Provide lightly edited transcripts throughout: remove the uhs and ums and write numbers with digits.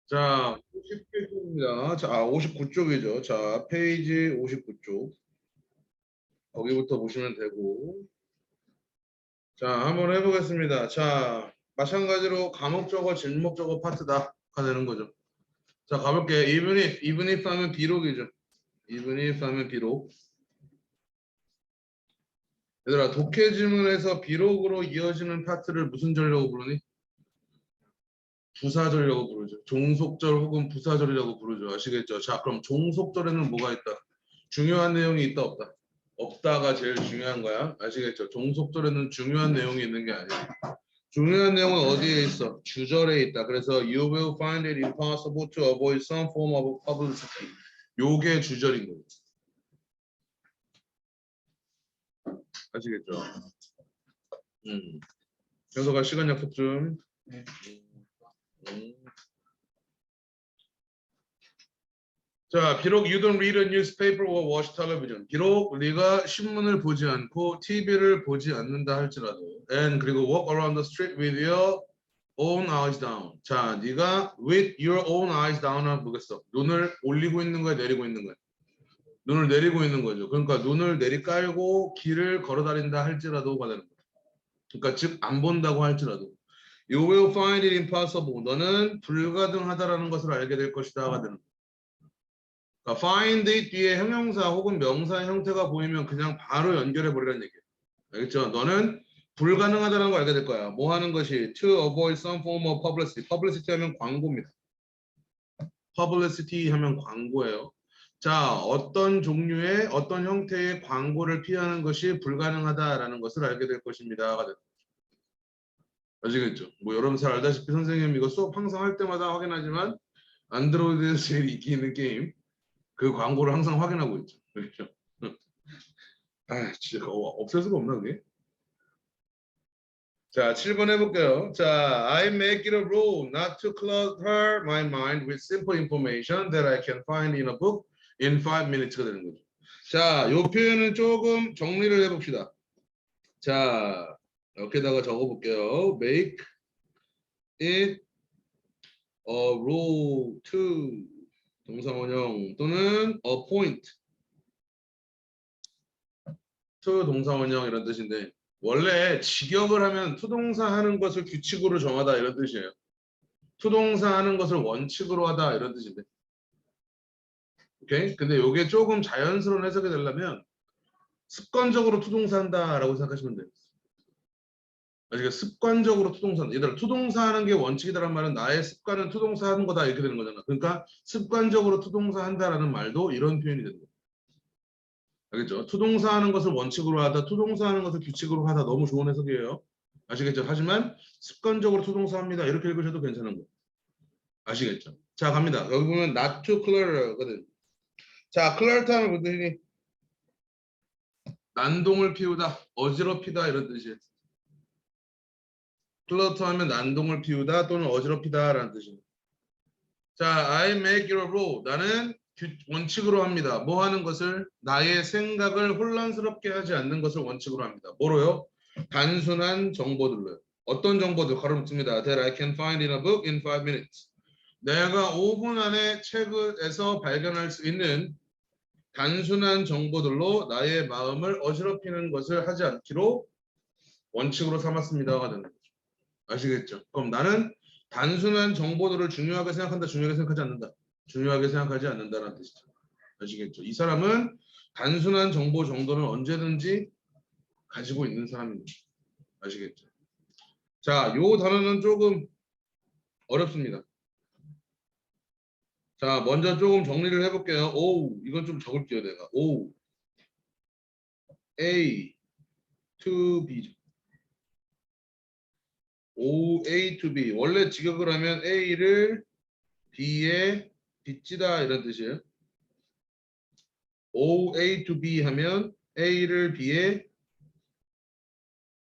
자, 50쪽입니다. 자, 59쪽이죠. 자, 페이지 59쪽. 거기부터 보시면 되고. 자, 한번 해보겠습니다. 자, 마찬가지로 감목적어, 진목적어 파트다. 가 되는 거죠. 자, 가볼게요. even if 하면 비록이죠. even if 하면 비록. 얘들아, 독해 지문에서 비록으로 이어지는 파트를 무슨 절이라고 부르니? 부사절이라고 부르죠. 종속절 혹은 부사절이라고 부르죠. 아시겠죠? 자, 그럼 종속절에는 뭐가 있다? 중요한 내용이 있다 없다? 없다가 제일 중요한 거야. 아시겠죠? 종속절에는 중요한 내용이 있는 게 아니에요. 중요한 내용은 어디에 있어? 주절에 있다. 그래서 you will find it impossible to avoid some form of publicity. 요게 주절인 거예요. 아시겠죠? 현서가 시간 약속 좀. 자, 비록 you don't read a newspaper or watch television. 비록 네가 신문을 보지 않고 TV를 보지 않는다 할지라도. And 그리고 walk around the street with your own eyes down. 자, 네가 with your own eyes down은 뭐겠어? 눈을 올리고 있는 거야, 내리고 있는 거야? 눈을 내리고 있는 거죠. 그러니까 눈을 내리깔고 길을 걸어 다닌다 할지라도가 되는 거야. 그러니까 즉 안 본다고 할지라도. You will find it impossible. 너는 불가능하다라는 것을 알게 될 것이다가 되는 거야. 그러니까 find it 뒤에 형용사 혹은 명사 형태가 보이면 그냥 바로 연결해 버리라는 얘기예요. 알겠죠? 너는 불가능하다는 걸 알게 될 거야. 뭐 하는 것이 to avoid some form of publicity. publicity 하면 광고입니다. publicity 하면 광고예요. 자, 어떤 종류의 어떤 형태의 광고를 피하는 것이 불가능하다라는 것을 알게 될 것입니다. 아시겠죠? 뭐 여러분 잘 알다시피 선생님 이거 수업 항상 할 때마다 확인하지만 안드로이드에서 제일 인기 있는 게임 그 광고를 항상 확인하고 있죠. 그렇죠? 아, 진짜 없앨 수가 없나 그게? 자, 7번 해볼게요. 자, I make it a rule not to clutter my mind with simple information that I can find in a book in 5 minutes가 되는 거죠. 자, 요 표현은 조금 정리를 해봅시다. 자, 여기다가 적어볼게요. Make it a rule to 동사원형 또는 appoint to 동사원형 이런 뜻인데 원래 직역을 하면 투동사 하는 것을 규칙으로 정하다 이런 뜻이에요. 투동사 하는 것을 원칙으로 하다 이런 뜻인데. 오케이? 근데 이게 조금 자연스러운 해석이 되려면 습관적으로 투동사 한다라고 생각하시면 돼요. 그러니까 습관적으로 투동사 한다. 얘들아 투동사 하는 게 원칙이다라는 말은 나의 습관은 투동사 하는 거다 이렇게 되는 거잖아. 그러니까 습관적으로 투동사 한다라는 말도 이런 표현이 되는 거예요. 알겠죠? 투동사 하는 것을 원칙으로 하다, 투동사 하는 것을 규칙으로 하다 너무 좋은 해석이에요. 아시겠죠? 하지만 습관적으로 투동사 합니다. 이렇게 읽으셔도 괜찮은 거예요. 아시겠죠? 자, 갑니다. 여기 보면 not to clutter거든. 자, clutter 하면 무슨 뜻이니? 난동을 피우다, 어지럽히다 이런 뜻이에요. clutter 하면 난동을 피우다 또는 어지럽히다라는 뜻입니다. 자, I make it a rule. 나는 원칙으로 합니다. 뭐 하는 것을? 나의 생각을 혼란스럽게 하지 않는 것을 원칙으로 합니다. 뭐로요? 단순한 정보들로요. 어떤 정보들? 가로 붙습니다. That I can find in a book in 5 minutes. 내가 5분 안에 책에서 발견할 수 있는 단순한 정보들로 나의 마음을 어지럽히는 것을 하지 않기로 원칙으로 삼았습니다가 되는 거죠. 아시겠죠? 그럼 나는 단순한 정보들을 중요하게 생각한다, 중요하게 생각하지 않는다. 중요하게 생각하지 않는다는 뜻이죠. 아시겠죠? 이 사람은 단순한 정보 정도는 언제든지 가지고 있는 사람입니다. 아시겠죠? 자, 요 단어는 조금 어렵습니다. 자, 먼저 조금 정리를 해볼게요. 오, 이건 좀 적을게요, 내가. 오, A to B. O, A to B. 원래 직역을 하면 A를 B에 빚지다 이런 뜻이에요. O, A to B 하면 A를 B에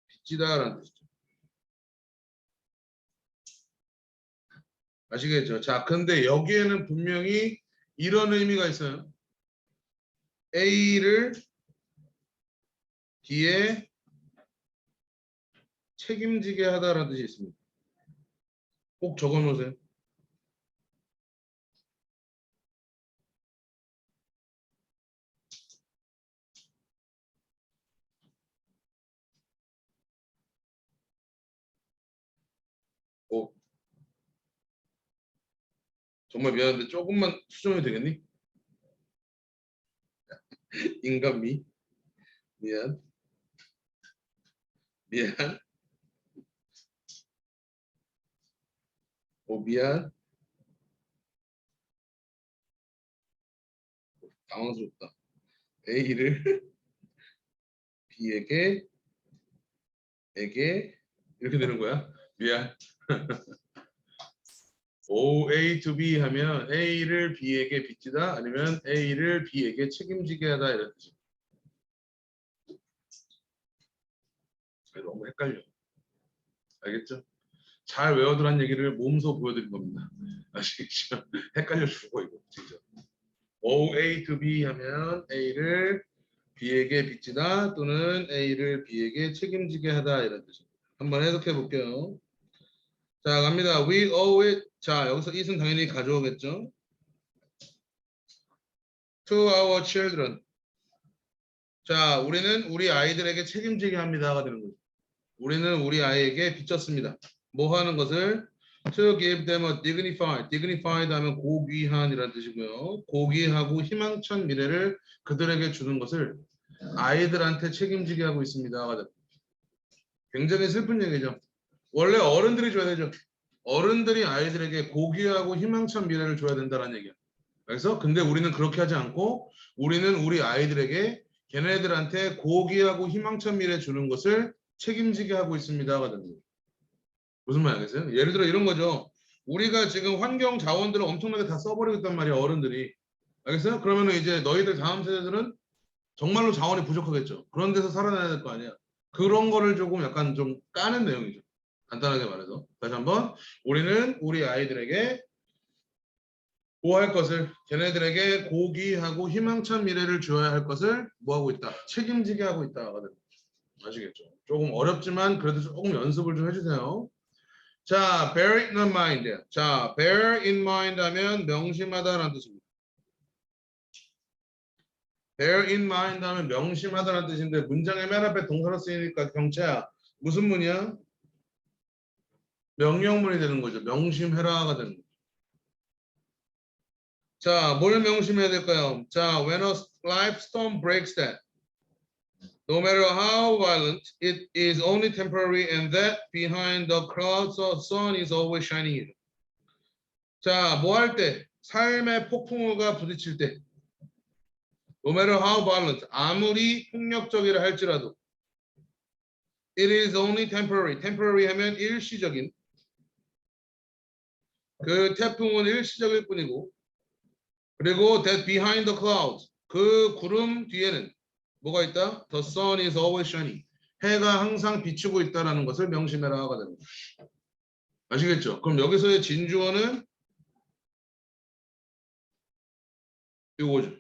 빚지다라는 뜻이죠. 아시겠죠? 자, 근데 여기에는 분명히 이런 의미가 있어요. A를 B에 책임지게 하다라는 뜻이 있습니다. 꼭 적어 놓으세요. 정말 미안한데 조금만 수정이 되겠니? 인간미. 미안. 미안. 미안. 당황스럽다. A를 B에게 이렇게 되는 거야. 미안. A to B 하면 A를 B에게 빚지다 아니면 A를 B에게 책임지게 하다 이런 뜻이에요. 너무 헷갈려. 알겠죠? 잘 외워두란 얘기를 몸소 보여드린 겁니다. 아시겠죠? 헷갈려 죽어 이거 진짜. A to B 하면 A를 B에게 빚지다 또는 A를 B에게 책임지게 하다 이런 뜻입니다. 한번 해석해 볼게요. 자 갑니다. We owe it. 자 여기서 it은 당연히 가져오겠죠. To our children. 자 우리는 우리 아이들에게 책임지게 합니다가 되는 거죠. 우리는 우리 아이에게 빚졌습니다. 뭐 하는 것을 to give them a dignified 하면 고귀한이라는 뜻이고요. 고귀하고 희망찬 미래를 그들에게 주는 것을 아이들한테 책임지게 하고 있습니다. 굉장히 슬픈 얘기죠. 원래 어른들이 줘야 되죠. 어른들이 아이들에게 고귀하고 희망찬 미래를 줘야 된다는 얘기야. 그래서 근데 우리는 그렇게 하지 않고 우리는 우리 아이들에게 걔네들한테 고귀하고 희망찬 미래 주는 것을 책임지게 하고 있습니다가 됩니다. 무슨 말 알겠어요? 예를 들어 이런 거죠. 우리가 지금 환경 자원들을 엄청나게 다 써버리고 있단 말이야 어른들이. 알겠어요? 그러면은 이제 너희들 다음 세대들은 정말로 자원이 부족하겠죠. 그런 데서 살아나야 될 거 아니야. 그런 거를 조금 약간 좀 까는 내용이죠. 간단하게 말해서. 다시 한번 우리는 우리 아이들에게 뭐 할 것을 걔네들에게 고귀하고 희망찬 미래를 주어야 할 것을 뭐 하고 있다. 책임지게 하고 있다. 아시겠죠? 조금 어렵지만 그래도 조금 연습을 좀 해주세요. 자, bear it in mind. 자, bear in mind 하면 명심하다라는 뜻입니다. bear in mind 하면 명심하다라는 뜻인데 문장의 맨 앞에 동사로 쓰이니까 경채야. 무슨 문이야? 명령문이 되는 거죠. 명심해라가 되는 거죠. 자, 뭘 명심해야 될까요? 자, when a life storm breaks that, no matter how violent, it is only temporary and that behind the clouds the sun is always shining. 자, 뭐 할 때? 삶의 폭풍우가 부딪힐 때. No matter how violent, 아무리 폭력적이라 할지라도 it is only temporary. temporary 하면 일시적인. 그 태풍은 일시적일 뿐이고 그리고 that behind the clouds, 그 구름 뒤에는 뭐가 있다? The sun is always shining. 해가 항상 비추고 있다는 것을 명심해라가 됩니다. 아시겠죠? 그럼 여기서의 진주어는 이거죠.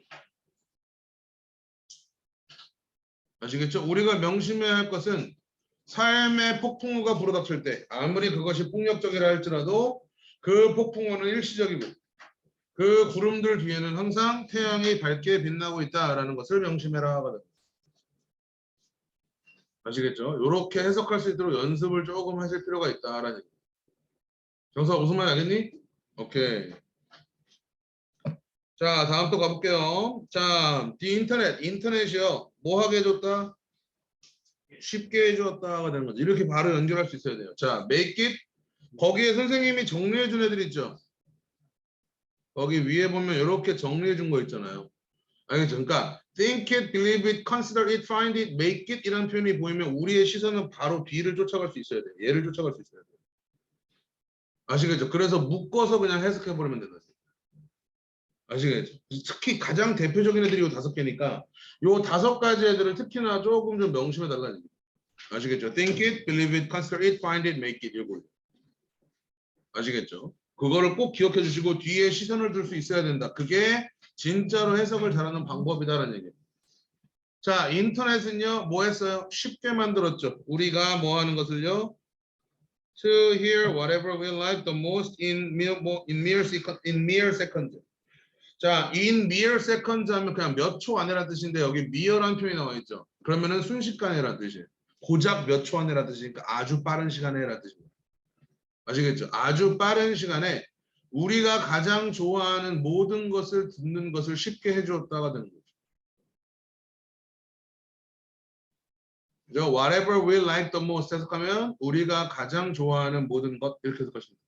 아시겠죠? 우리가 명심해야 할 것은 삶의 폭풍우가 불어닥칠 때 아무리 그것이 폭력적이라 할지라도 그 폭풍우는 일시적이고 그 구름들 뒤에는 항상 태양이 밝게 빛나고 있다라는 것을 명심해라 하거든요. 아시겠죠? 이렇게 해석할 수 있도록 연습을 조금 하실 필요가 있다라는 얘기예요. 정서 무슨 말 알겠니? 오케이. 자 다음 또 가볼게요. 자, 인터넷이요. 뭐 하게 해줬다? 쉽게 해줬다가 되는 거죠. 이렇게 바로 연결할 수 있어야 돼요. 자, make it. 거기에 선생님이 정리해 준 애들 있죠. 거기 위에 보면 이렇게 정리해 준 거 있잖아요. 알겠죠? 그러니까 think it, believe it, consider it, find it, make it 이라는 표현이 보이면 우리의 시선은 바로 뒤를 쫓아갈 수 있어야 돼요. 얘를 쫓아갈 수 있어야 돼요. 아시겠죠? 그래서 묶어서 그냥 해석해 버리면 된다. 아시겠죠? 특히 가장 대표적인 애들이 요 5개니까 요 5가지 애들을 특히나 조금 좀 명심해 달라는 얘기예요. 아시겠죠? think it, believe it, consider it, find it, make it 이걸. 아시겠죠? 그거를 꼭 기억해 주시고 뒤에 시선을 둘 수 있어야 된다. 그게 진짜로 해석을 잘하는 방법이다라는 얘기예요. 자, 인터넷은요, 뭐 했어요? 쉽게 만들었죠. 우리가 뭐 하는 것을요? To hear whatever we like the most in mere seconds. 자, in mere seconds 하면 그냥 몇 초 안에라는 뜻인데 여기 mere라는 표현이 나와 있죠. 그러면은 순식간에라는 뜻이에요. 고작 몇 초 안에라는 뜻이니까 아주 빠른 시간에라는 뜻입니다. 아시겠죠? 아주 빠른 시간에 우리가 가장 좋아하는 모든 것을 듣는 것을 쉽게 해주었다가 되는 거죠. 그죠? Whatever we like the most 해석하면 우리가 가장 좋아하는 모든 것 이렇게 해석하시면 돼요.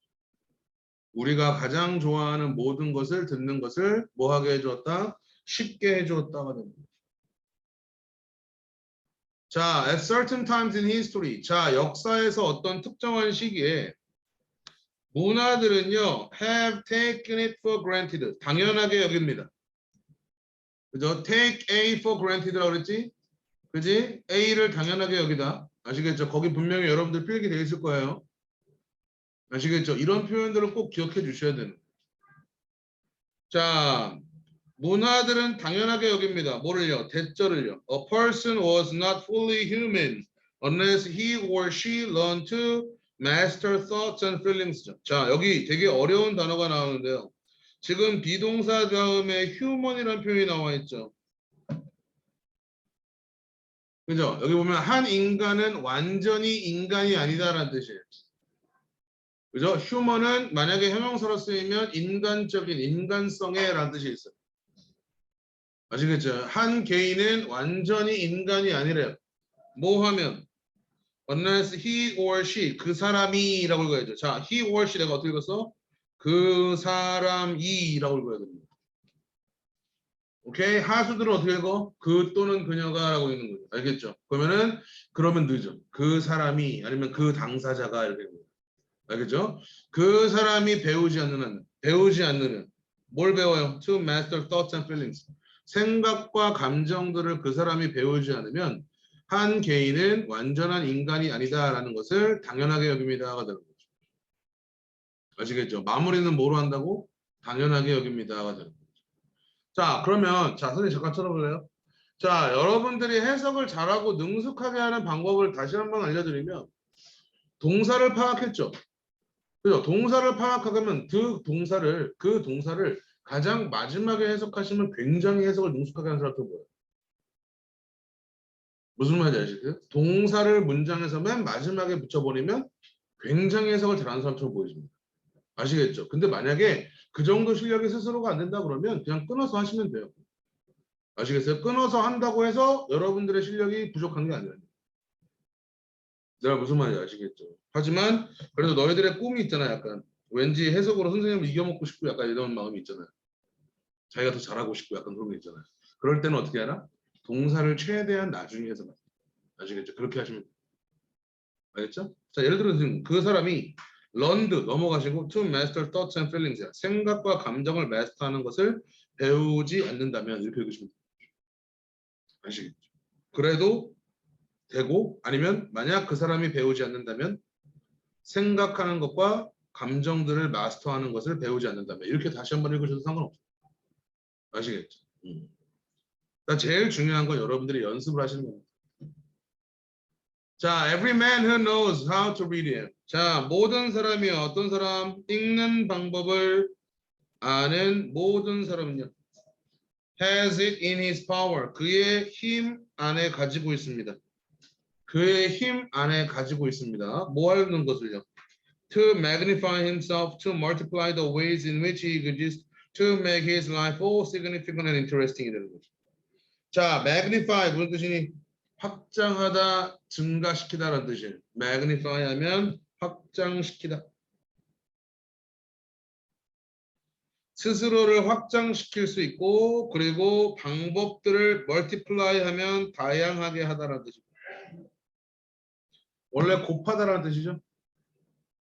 우리가 가장 좋아하는 모든 것을 듣는 것을 뭐 하게 해주었다? 쉽게 해주었다가 됩니다. 자, at certain times in history. 자, 역사에서 어떤 특정한 시기에 문화들은요, have taken it for granted. 당연하게 여깁니다. 그죠? take A for granted라고 그랬지? 그지? A를 당연하게 여기다. 아시겠죠? 거기 분명히 여러분들 필기 되어 있을 거예요. 아시겠죠? 이런 표현들을 꼭 기억해 주셔야 되는. 자, 문화들은 당연하게 여깁니다. 뭐를요? 대절을요. A person was not fully human unless he or she learned to master thoughts and feelings. 자, 여기 되게 어려운 단어가 나오는데요. 지금 비동사 다음에 human이라는 표현이 나와 있죠. 그죠? 여기 보면 한 인간은 완전히 인간이 아니다라는 뜻이에요. 그죠? 휴먼은 만약에 형용사로 쓰이면 인간적인 인간성에라는 뜻이 있어요. 아시겠죠? 한 개인은 완전히 인간이 아니래요. 뭐 하면 unless he or she 그 사람이라고 읽어야죠. 자, he or she 내가 어떻게 읽었어? 그 사람이라고 읽어야 됩니다. 오케이? 하수들은 어떻게 읽어? 그 또는 그녀가라고 읽는 거죠. 알겠죠? 그러면 늦어. 그 사람이 아니면 그 당사자가 이렇게 읽는 거죠. 알겠죠? 그 사람이 배우지 않는 한 뭘 배워요? To master thoughts and feelings. 생각과 감정들을 그 사람이 배우지 않으면 한 개인은 완전한 인간이 아니다라는 것을 당연하게 여깁니다가 되는 거죠. 아시겠죠? 마무리는 뭐로 한다고? 당연하게 여깁니다가 되는 거죠. 자, 그러면 자, 선생님 잠깐 쳐다볼래요? 자, 여러분들이 해석을 잘하고 능숙하게 하는 방법을 다시 한번 알려드리면 동사를 파악했죠? 그죠? 동사를 파악하면 그 동사를 가장 마지막에 해석하시면 굉장히 해석을 능숙하게 하는 사람도 보여요. 무슨 말인지 아시겠어요? 동사를 문장에서 맨 마지막에 붙여버리면 굉장히 해석을 잘하는 사람처럼 보여집니다. 아시겠죠? 근데 만약에 그 정도 실력이 스스로가 안 된다 그러면 그냥 끊어서 하시면 돼요. 아시겠어요? 끊어서 한다고 해서 여러분들의 실력이 부족한 게 아니에요. 내가 무슨 말인지 아시겠죠? 하지만 그래도 너희들의 꿈이 있잖아. 약간 왠지 해석으로 선생님을 이겨먹고 싶고 약간 이런 마음이 있잖아요. 자기가 더 잘하고 싶고 약간 그런 게 있잖아요. 그럴 때는 어떻게 하나? 동사를 최대한 나중에 해서 아시겠죠? 그렇게 하시면 돼요. 알겠죠? 자, 예를 들어 지금 그 사람이 learned 넘어가시고 to master thoughts and feelings 생각과 감정을 마스터하는 것을 배우지 않는다면 이렇게 읽으시면 돼요. 아시겠죠? 그래도 되고 아니면 만약 그 사람이 배우지 않는다면 생각하는 것과 감정들을 마스터하는 것을 배우지 않는다면 이렇게 다시 한번 읽으셔도 상관없어요. 아시겠죠? 제일 중요한 건 여러분들이 연습을 하시는 겁니다. 자, every man who knows how to read it. 자, 모든 사람이 어떤 사람 읽는 방법을 아는 모든 사람은요. has it in his power. 그의 힘 안에 가지고 있습니다. 그의 힘 안에 가지고 있습니다. 뭐 하는 것을요? To magnify himself, to multiply the ways in which he exists, to make his life all significant and interesting 되는 거죠. 자, magnify 무슨 뜻이니? 확장하다, 증가시키다라는 뜻이에요. magnify 하면 확장시키다. 스스로를 확장시킬 수 있고 그리고 방법들을 multiply 하면 다양하게 하다라는 뜻입니다. 원래 곱하다라는 뜻이죠.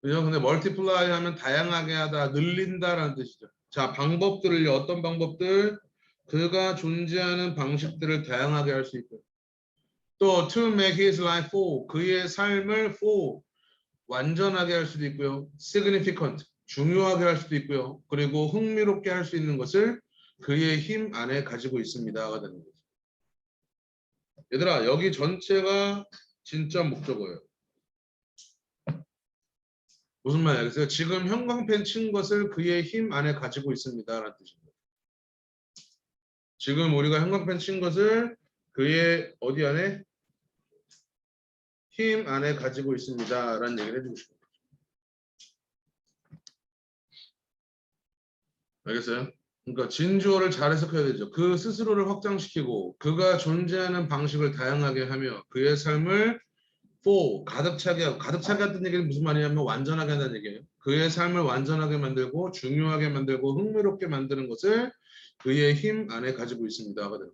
그죠? 근데 multiply 하면 다양하게 하다, 늘린다라는 뜻이죠. 자, 방법들을요. 어떤 방법들? 그가 존재하는 방식들을 다양하게 할 수 있고요. 또 to make his life full, 그의 삶을 full, 완전하게 할 수도 있고요. significant, 중요하게 할 수도 있고요. 그리고 흥미롭게 할 수 있는 것을 그의 힘 안에 가지고 있습니다가 되는 거죠. 얘들아, 여기 전체가 진짜 목적어예요. 무슨 말이야? 그래서 지금 형광펜 친 것을 그의 힘 안에 가지고 있습니다라는 뜻입니다. 지금 우리가 형광펜 친 것을 그의 어디 안에? 힘 안에 가지고 있습니다라는 얘기를 해주고 싶어요. 알겠어요? 그러니까 진주어를 잘 해석해야 되죠. 그 스스로를 확장시키고 그가 존재하는 방식을 다양하게 하며 그의 삶을 full, 가득 차게 하고 가득 차게 한다는 얘기는 무슨 말이냐면 완전하게 한다는 얘기예요. 그의 삶을 완전하게 만들고 중요하게 만들고 흥미롭게 만드는 것을 그의 힘 안에 가지고 있습니다. 하거든.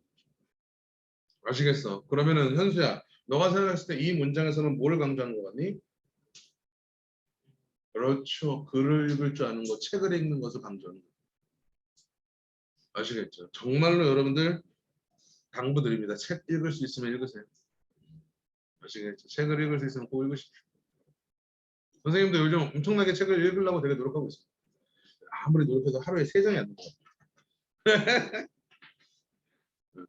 아시겠어? 그러면은 현수야, 너가 생각했을 때 이 문장에서는 뭘 강조하는 것 같니? 그렇죠. 글을 읽을 줄 아는 것, 책을 읽는 것을 강조하는 거. 아시겠죠? 정말로 여러분들 당부드립니다. 책 읽을 수 있으면 읽으세요. 아시겠죠? 책을 읽을 수 있으면 꼭 읽으십시오. 선생님도 요즘 엄청나게 책을 읽으려고 되게 노력하고 있어요. 아무리 노력해도 하루에 3장이 안 돼요.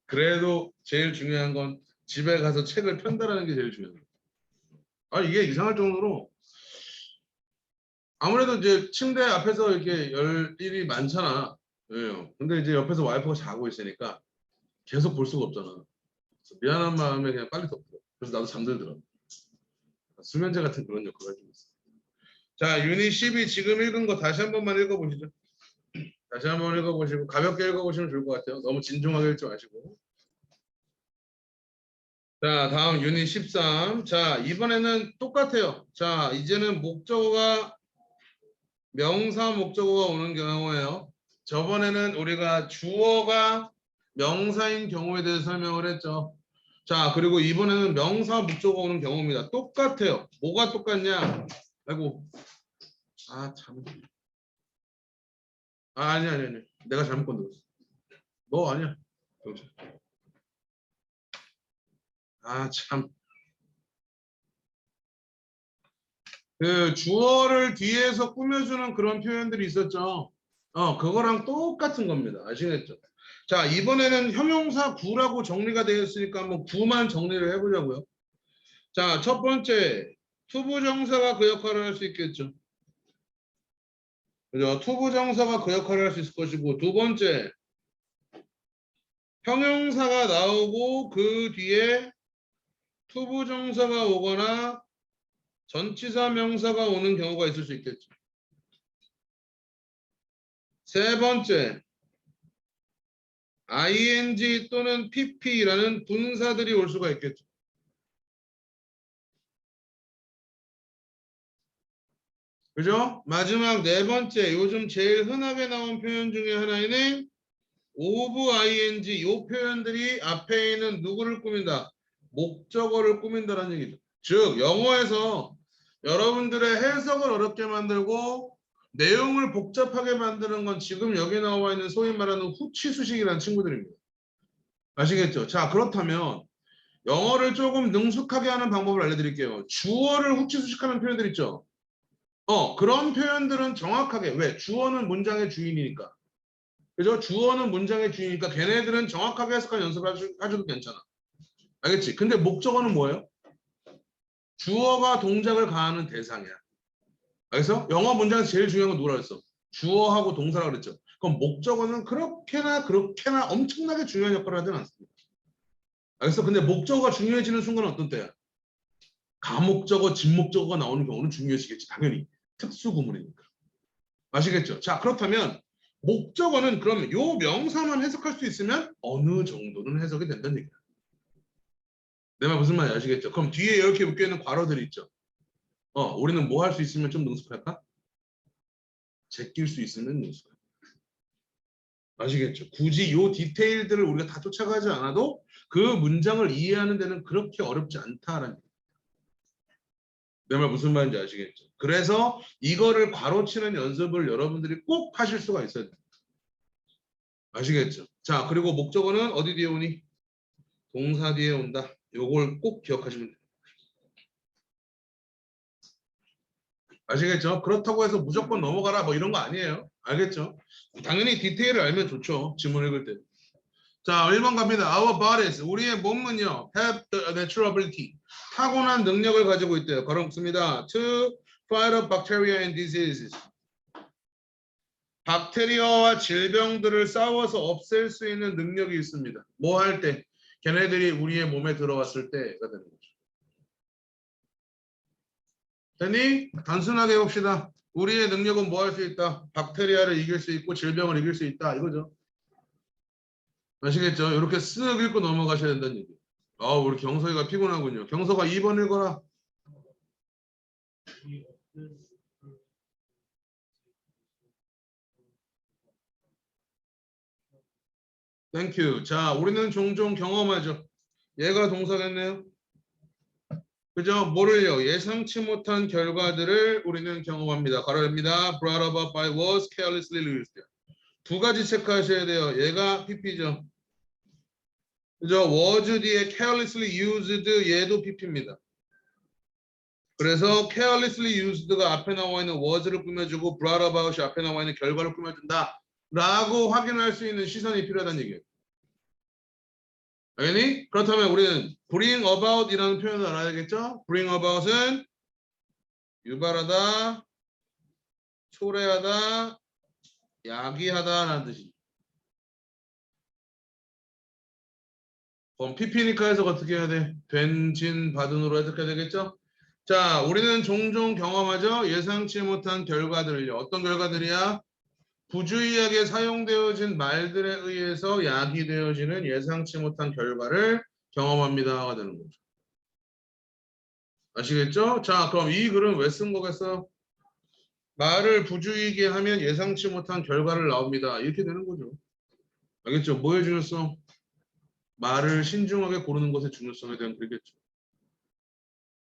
그래도 제일 중요한 건 집에 가서 책을 편달하는 게 제일 중요해요. 아, 이게 이상할 정도로 아무래도 이제 침대 앞에서 이렇게 열 일이 많잖아. 예. 근데 이제 옆에서 와이프가 자고 있으니까 계속 볼 수가 없잖아. 그래서 미안한 마음에 그냥 빨리 덮어. 그래서 나도 잠들더라고. 수면제 같은 그런 역할을 해주고 있어. 자, 유닛 12 지금 읽은 거 다시 한 번만 읽어보시죠. 다시 한 번 읽어보시고 가볍게 읽어보시면 좋을 것 같아요. 너무 진중하게 읽지 마시고. 자, 다음 유닛 13. 자, 이번에는 똑같아요. 자, 이제는 목적어가 명사 목적어가 오는 경우예요. 저번에는 우리가 주어가 명사인 경우에 대해서 설명을 했죠. 자, 그리고 이번에는 명사 목적어가 오는 경우입니다. 똑같아요. 뭐가 똑같냐? 아이고, 아 참. 아니. 내가 잘못 건드렸어. 너 아니야. 아 참. 그 주어를 뒤에서 꾸며주는 그런 표현들이 있었죠. 그거랑 똑같은 겁니다. 아시겠죠? 자, 이번에는 형용사 구라고 정리가 되어 있으니까 한번 구만 정리를 해보자고요. 자, 첫 번째, 투부정사가 그 역할을 할 수 있겠죠. 그죠? 투부정사가 그 역할을 할 수 있을 것이고, 두 번째, 형용사가 나오고 그 뒤에 투부정사가 오거나 전치사 명사가 오는 경우가 있을 수 있겠죠. 세 번째, ing 또는 pp라는 분사들이 올 수가 있겠죠. 그죠? 마지막 네 번째, 요즘 제일 흔하게 나온 표현 중에 하나인 of ing 이 표현들이 앞에 있는 누구를 꾸민다? 목적어를 꾸민다라는 얘기죠. 즉 영어에서 여러분들의 해석을 어렵게 만들고 내용을 복잡하게 만드는 건 지금 여기 나와 있는 소위 말하는 후치수식이라는 친구들입니다. 아시겠죠? 자, 그렇다면 영어를 조금 능숙하게 하는 방법을 알려드릴게요. 주어를 후치수식하는 표현들 있죠? 그런 표현들은 정확하게 왜? 주어는 문장의 주인이니까. 그죠? 주어는 문장의 주인이니까 걔네들은 정확하게 해석할 연습을 해줘도 괜찮아. 알겠지? 근데 목적어는 뭐예요? 주어가 동작을 가하는 대상이야. 알겠어? 영어 문장에서 제일 중요한 건 누구라 그랬어? 주어하고 동사라 그랬죠. 그럼 목적어는 그렇게나 엄청나게 중요한 역할을 하지는 않습니다. 알겠어? 근데 목적어가 중요해지는 순간은 어떤 때야? 가목적어, 진목적어가 나오는 경우는 중요해지겠지. 당연히. 특수구문이니까. 아시겠죠? 자, 그렇다면 목적어는 그러면 요 명사만 해석할 수 있으면 어느 정도는 해석이 된다는 얘기야. 내 말 무슨 말인지 아시겠죠? 그럼 뒤에 이렇게 묶여있는 괄호들이 있죠. 우리는 뭐 할 수 있으면 좀 능숙할까? 제낄 수 있으면 능숙할까? 아시겠죠? 굳이 요 디테일들을 우리가 다 쫓아가지 않아도 그 문장을 이해하는 데는 그렇게 어렵지 않다라는 내 말 무슨 말인지 아시겠죠? 그래서 이거를 괄호치는 연습을 여러분들이 꼭 하실 수가 있어야 돼요. 아시겠죠? 자, 그리고 목적어는 어디 뒤에 오니? 동사 뒤에 온다. 요걸 꼭 기억하시면 돼요. 아시겠죠? 그렇다고 해서 무조건 넘어가라 뭐 이런 거 아니에요. 알겠죠? 당연히 디테일을 알면 좋죠. 지문 읽을 때. 자, 1번 갑니다. Our bodies, 우리의 몸은요, have the natural ability, 타고난 능력을 가지고 있대요. 걸어붙습니다. To fight off bacteria and diseases. 박테리아와 질병들을 싸워서 없앨 수 있는 능력이 있습니다. 뭐 할 때? 걔네들이 우리의 몸에 들어왔을 때가 되는 거죠. 됐니? 단순하게 해봅시다. 우리의 능력은 뭐 할 수 있다? 박테리아를 이길 수 있고 질병을 이길 수 있다. 이거죠. 아시겠죠? 이렇게 쓱 읽고 넘어가셔야 된다는 얘기. 우리 경석이가 피곤하군요. 경석아 2번 읽어라. 땡큐. 자, 우리는 종종 경험하죠. 얘가 동사겠네요. 그죠? 뭐를요? 예상치 못한 결과들을 우리는 경험합니다. 가로 열립니다. brought about by was carelessly used. 두 가지 체크하셔야 돼요. 얘가 PP죠. 그죠? was 뒤에 carelessly used 얘도 PP입니다. 그래서 carelessly used가 앞에 나와 있는 was를 꾸며주고 brought about이 앞에 나와 있는 결과를 꾸며준다. 라고 확인할 수 있는 시선이 필요하다는 얘기예요. 알겠니? 그렇다면 우리는 bring about 이라는 표현을 알아야겠죠? bring about은 유발하다, 초래하다, 야기하다라는 뜻이죠. 그럼 PP니까 해석 어떻게 해야 돼? 된, 진, 받은으로 해석해야 되겠죠? 자, 우리는 종종 경험하죠? 예상치 못한 결과들을요. 어떤 결과들이야? 부주의하게 사용되어진 말들에 의해서 야기되어지는 예상치 못한 결과를 경험합니다가 되는 거죠. 아시겠죠? 자, 그럼 이 글은 왜 쓴 거겠어? 말을 부주의게 하면 예상치 못한 결과를 나옵니다. 이렇게 되는 거죠. 알겠죠? 뭐의 중요성? 말을 신중하게 고르는 것의 중요성에 대한 글이겠죠.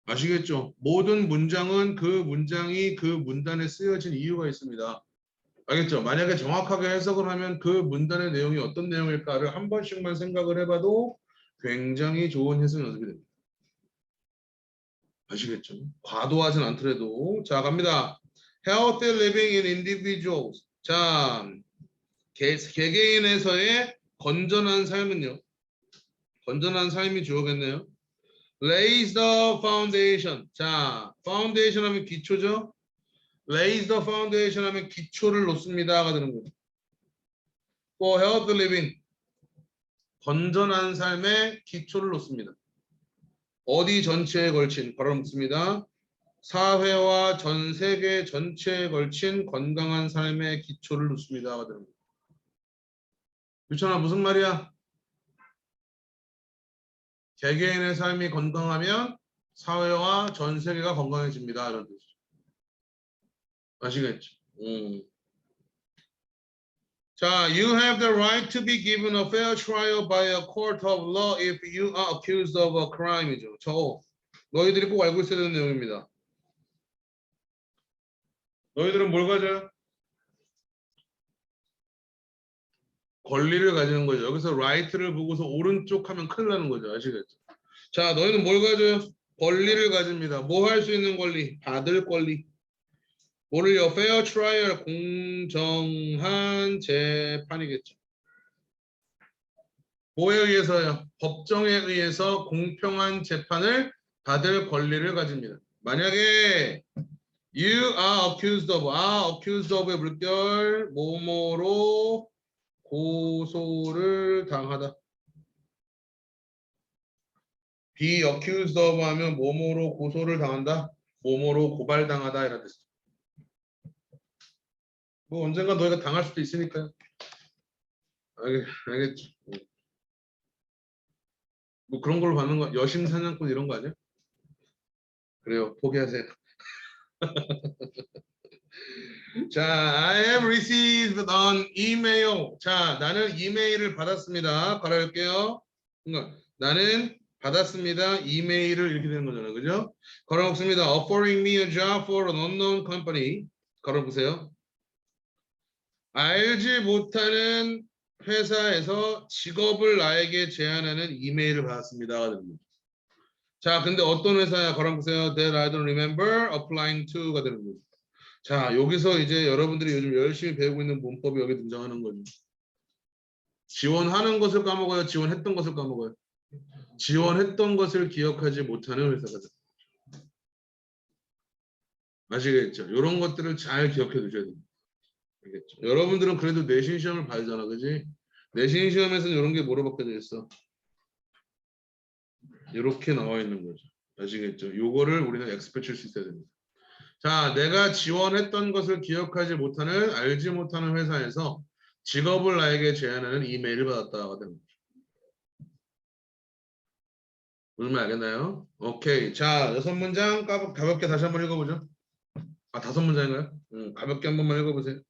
아시겠죠? 모든 문장은 그 문장이 그 문단에 쓰여진 이유가 있습니다. 알겠죠? 만약에 정확하게 해석을 하면 그 문단의 내용이 어떤 내용일까를 한 번씩만 생각을 해봐도 굉장히 좋은 해석 연습이 됩니다. 아시겠죠? 과도하진 않더라도. 자, 갑니다. Healthy living in individuals. 자, 개개인에서의 건전한 삶은요. 건전한 삶이 주어겠네요. Lays the foundation. 자, foundation 하면 기초죠. Lays the foundation 하면 기초를 놓습니다가 되는 거죠. For healthy living. 건전한 삶의 기초를 놓습니다. 어디 전체에 걸친 바로 묻습니다. 사회와 전 세계 전체에 걸친 건강한 삶의 기초를 놓습니다가 되는 거죠. 유천아 무슨 말이야? 개개인의 삶이 건강하면 사회와 전 세계가 건강해집니다. 이런 뜻이죠. 아시겠죠? 자, you have the right to be given a fair trial by a court of law if you are accused of a crime이죠. 저 너희들이 꼭 알고 있어야 되는 내용입니다. 너희들은 뭘 가져요? 권리를 가지는 거죠. 여기서 right를 보고서 오른쪽 하면 큰일 나는 거죠. 아시겠죠? 자, 너희는 뭘 가져요? 권리를 가집니다. 뭐 할 수 있는 권리? 받을 권리. 뭐를요? fair trial, 공정한 재판이겠죠. 뭐에 의해서요? 법정에 의해서 공평한 재판을 받을 권리를 가집니다. 만약에 you are accused of의 물결 뭐뭐로 고소를 당하다. be accused of 하면 뭐뭐로 고소를 당한다. 뭐뭐로 고발당하다 이런 뜻이죠. 뭐 언젠가 너희가 당할 수도 있으니까요. 알겠죠? 뭐 그런 걸로 받는 거 여심 사냥꾼 이런 거 아니야? 그래요. 포기하세요. 자, I have received an email. 자, 나는 이메일을 받았습니다. 걸어볼게요. 나는 받았습니다. 이메일을 이렇게 되는 거잖아요. 그죠? 걸어놓습니다. Offering me a job for an unknown company. 걸어보세요. 알지 못하는 회사에서 직업을 나에게 제안하는 이메일을 받았습니다. 자, 근데 어떤 회사야? 걸어보세요. That I don't remember applying to가 되는 거죠. 자, 여기서 이제 여러분들이 요즘 열심히 배우고 있는 문법이 여기 등장하는 거죠. 지원하는 것을 까먹어요? 지원했던 것을 까먹어요? 지원했던 것을 기억하지 못하는 회사가 됩니다. 아시겠죠? 이런 것들을 잘 기억해 두셔야 됩니다. 알겠죠? 여러분들은 그래도 내신 시험을 봐야잖아, 그지? 내신 시험에서는 이런 게 뭐로 바뀌어져 있어? 이렇게 나와 있는 거죠. 아시겠죠? 요거를 우리는 X표 칠 수 있어야 됩니다. 자, 내가 지원했던 것을 기억하지 못하는, 알지 못하는 회사에서 직업을 나에게 제안하는 이메일을 받았다가 됩니다. 무슨 말 알겠나요? 오케이. 자, 6문장 가볍게 다시 한번 읽어보죠. 아, 5문장인가요? 가볍게 한 번만 읽어보세요.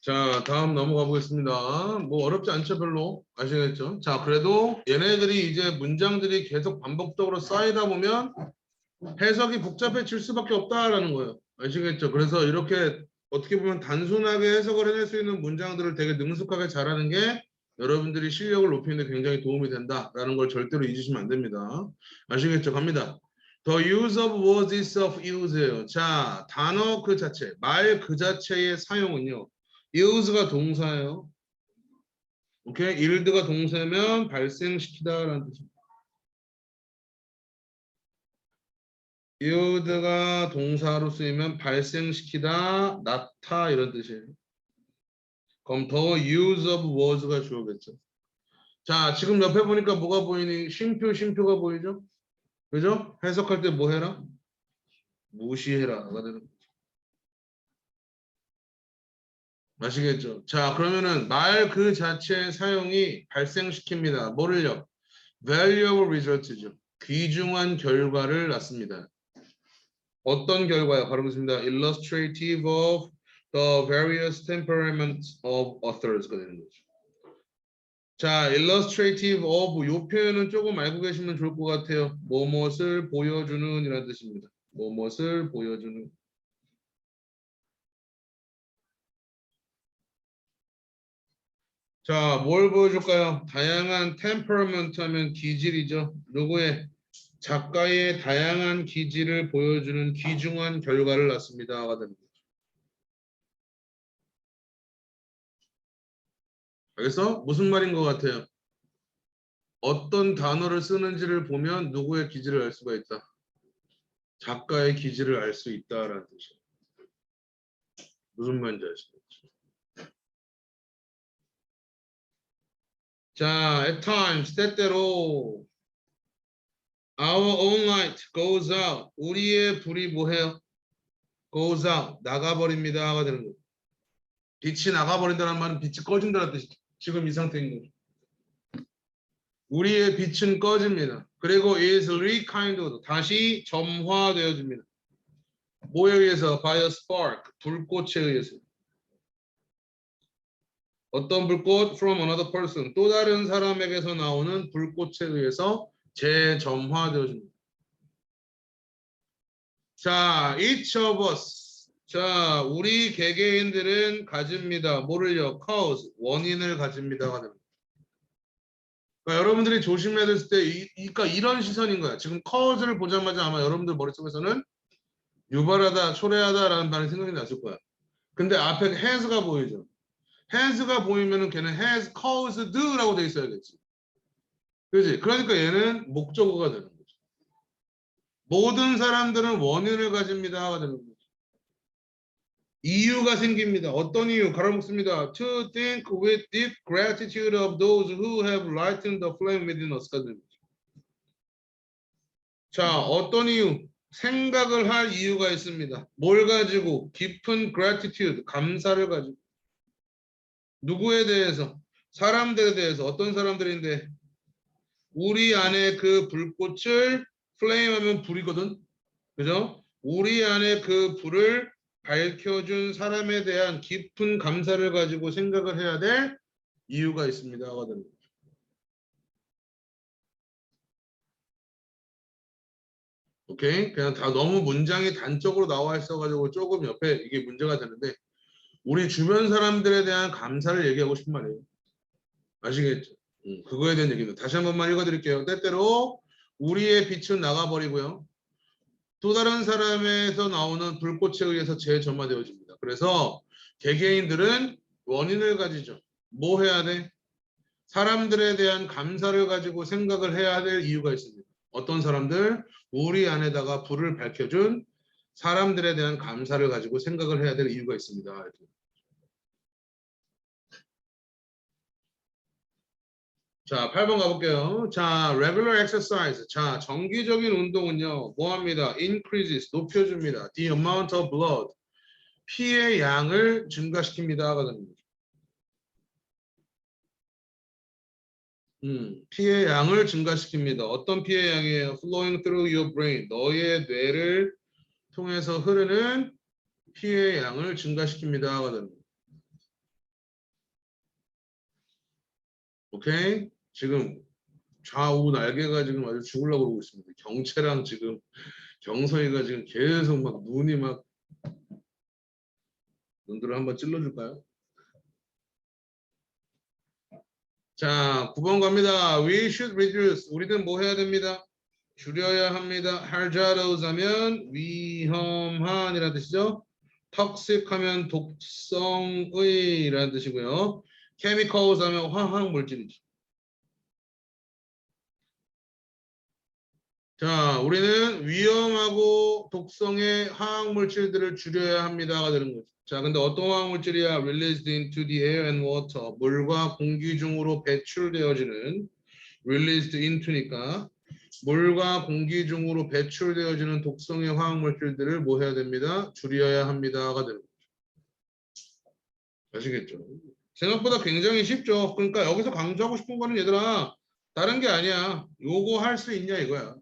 자, 다음 넘어가 보겠습니다. 뭐 어렵지 않죠, 별로. 아시겠죠? 자, 그래도 얘네들이 이제 문장들이 계속 반복적으로 쌓이다 보면 해석이 복잡해질 수밖에 없다라는 거예요. 아시겠죠? 그래서 이렇게 어떻게 보면 단순하게 해석을 해낼 수 있는 문장들을 되게 능숙하게 잘하는 게 여러분들이 실력을 높이는 데 굉장히 도움이 된다라는 걸 절대로 잊으시면 안 됩니다. 아시겠죠? 갑니다. The use of was is of use예요. 자, 단어 그 자체, 말 그 자체의 사용은요. use가 동사예요. 오케이? yield가 동사면 발생시키다라는 뜻입니다. yield가 동사로 쓰이면 발생시키다, 낳다 이런 뜻이에요. 그럼 the use of was가 주어겠죠. 자, 지금 옆에 보니까 뭐가 보이니? 쉼표가 보이죠? 그죠? 해석할 때 뭐 해라? 무시해라가 되는 거죠. 아시겠죠? 자, 그러면은 말 그 자체의 사용이 발생시킵니다. 뭐를요? valuable results죠. 귀중한 결과를 낳습니다. 어떤 결과요? 바로 그렇습니다. illustrative of the various temperaments of authors가 되는 거죠. 자, illustrative of 요 표현은 조금 알고 계시면 좋을 것 같아요. 무엇을 보여주는 이라는 뜻입니다. 무엇을 보여주는. 자, 뭘 보여줄까요? 다양한 temperament 하면 기질이죠. 누구의? 작가의 다양한 기질을 보여주는 귀중한 결과를 낳습니다가 됩니다. 그래서 무슨 말인 것 같아요? 어떤 단어를 쓰는지를 보면 누구의 기질을 알 수가 있다. 작가의 기질을 알 수 있다라는 뜻이에요. 무슨 말인지 아시겠죠? 자, at times, 때때로 our own light goes out. 우리의 불이 뭐해요? goes out. 나가버립니다가 되는 거예요. 빛이 나가버린다는 말은 빛이 꺼진다는 뜻이죠. 지금 이 상태인 거죠. 우리의 빛은 꺼집니다. 그리고 is rekindled. 다시 점화되어집니다. 뭐에 의해서? by a spark. 불꽃에 의해서. 어떤 불꽃? from another person. 또 다른 사람에게서 나오는 불꽃에 의해서 재점화되어집니다. 자, each of us. 자, 우리 개개인들은 가집니다. 뭐를요? cause. 원인을 가집니다가 됩니다. 그러니까 여러분들이 조심해야 될 때, 그러니까 이런 시선인 거야. 지금 cause를 보자마자 아마 여러분들 머릿속에서는 유발하다, 초래하다라는 말이 생각이 났을 거야. 근데 앞에 has가 보이죠? has가 보이면은 걔는 has caused라고 돼 있어야겠지. 그지? 그러니까 얘는 목적어가 되는 거죠. 모든 사람들은 원인을 가집니다가 되는 거죠. 이유가 생깁니다. 어떤 이유? 가로막습니다. To think with deep gratitude of those who have lightened the flame within us가 됩니다. 자, 어떤 이유? 생각을 할 이유가 있습니다. 뭘 가지고? 깊은 gratitude, 감사를 가지고. 누구에 대해서? 사람들에 대해서. 어떤 사람들인데? 우리 안에 그 불꽃을 플레임 하면 불이거든. 그죠? 우리 안에 그 불을 밝혀준 사람에 대한 깊은 감사를 가지고 생각을 해야 될 이유가 있습니다. 하거든요. 오케이? 그냥 다 너무 문장이 단적으로 나와 있어가지고 조금 옆에 이게 문제가 되는데 우리 주변 사람들에 대한 감사를 얘기하고 싶은 말이에요. 아시겠죠? 그거에 대한 얘기입니다. 다시 한 번만 읽어드릴게요. 때때로 우리의 빛은 나가버리고요. 또 다른 사람에서 나오는 불꽃에 의해서 재점화되어집니다. 그래서 개개인들은 원인을 가지죠. 뭐 해야 돼? 사람들에 대한 감사를 가지고 생각을 해야 될 이유가 있습니다. 어떤 사람들? 우리 안에다가 불을 밝혀준 사람들에 대한 감사를 가지고 생각을 해야 될 이유가 있습니다. 자, 8번 가볼게요. 자, regular exercise. 자, 정기적인 운동은요, 뭐 합니다? increases, 높여줍니다. the amount of blood. 피의 양을 증가시킵니다. 하거든요. 피의 양을 증가시킵니다. 어떤 피의 양이에요? flowing through your brain. 너의 뇌를 통해서 흐르는 피의 양을 증가시킵니다. 하거든요. 오케이? 지금 좌우 날개가 지금 아주 죽으려고 그러고 있습니다. 경채랑 지금 경서이가 지금 계속 막 눈이 막 눈들을 한번 찔러줄까요? 자, 9번 갑니다. We should reduce. 우리는 뭐 해야 됩니다? 줄여야 합니다. hazardous 하면 위험한이라는 뜻이죠. toxic 하면 독성의라는 뜻이고요. chemicals 하면 화학 물질이죠. 자, 우리는 위험하고 독성의 화학 물질들을 줄여야 합니다가 되는 거죠. 자, 근데 어떤 화학 물질이야? released into the air and water. 물과 공기 중으로 배출되어지는 released into니까 물과 공기 중으로 배출되어지는 독성의 화학 물질들을 뭐 해야 됩니다? 줄여야 합니다가 되는 거죠. 아시겠죠? 생각보다 굉장히 쉽죠. 그러니까 여기서 강조하고 싶은 거는 얘들아 다른 게 아니야. 요거 할 수 있냐 이거야.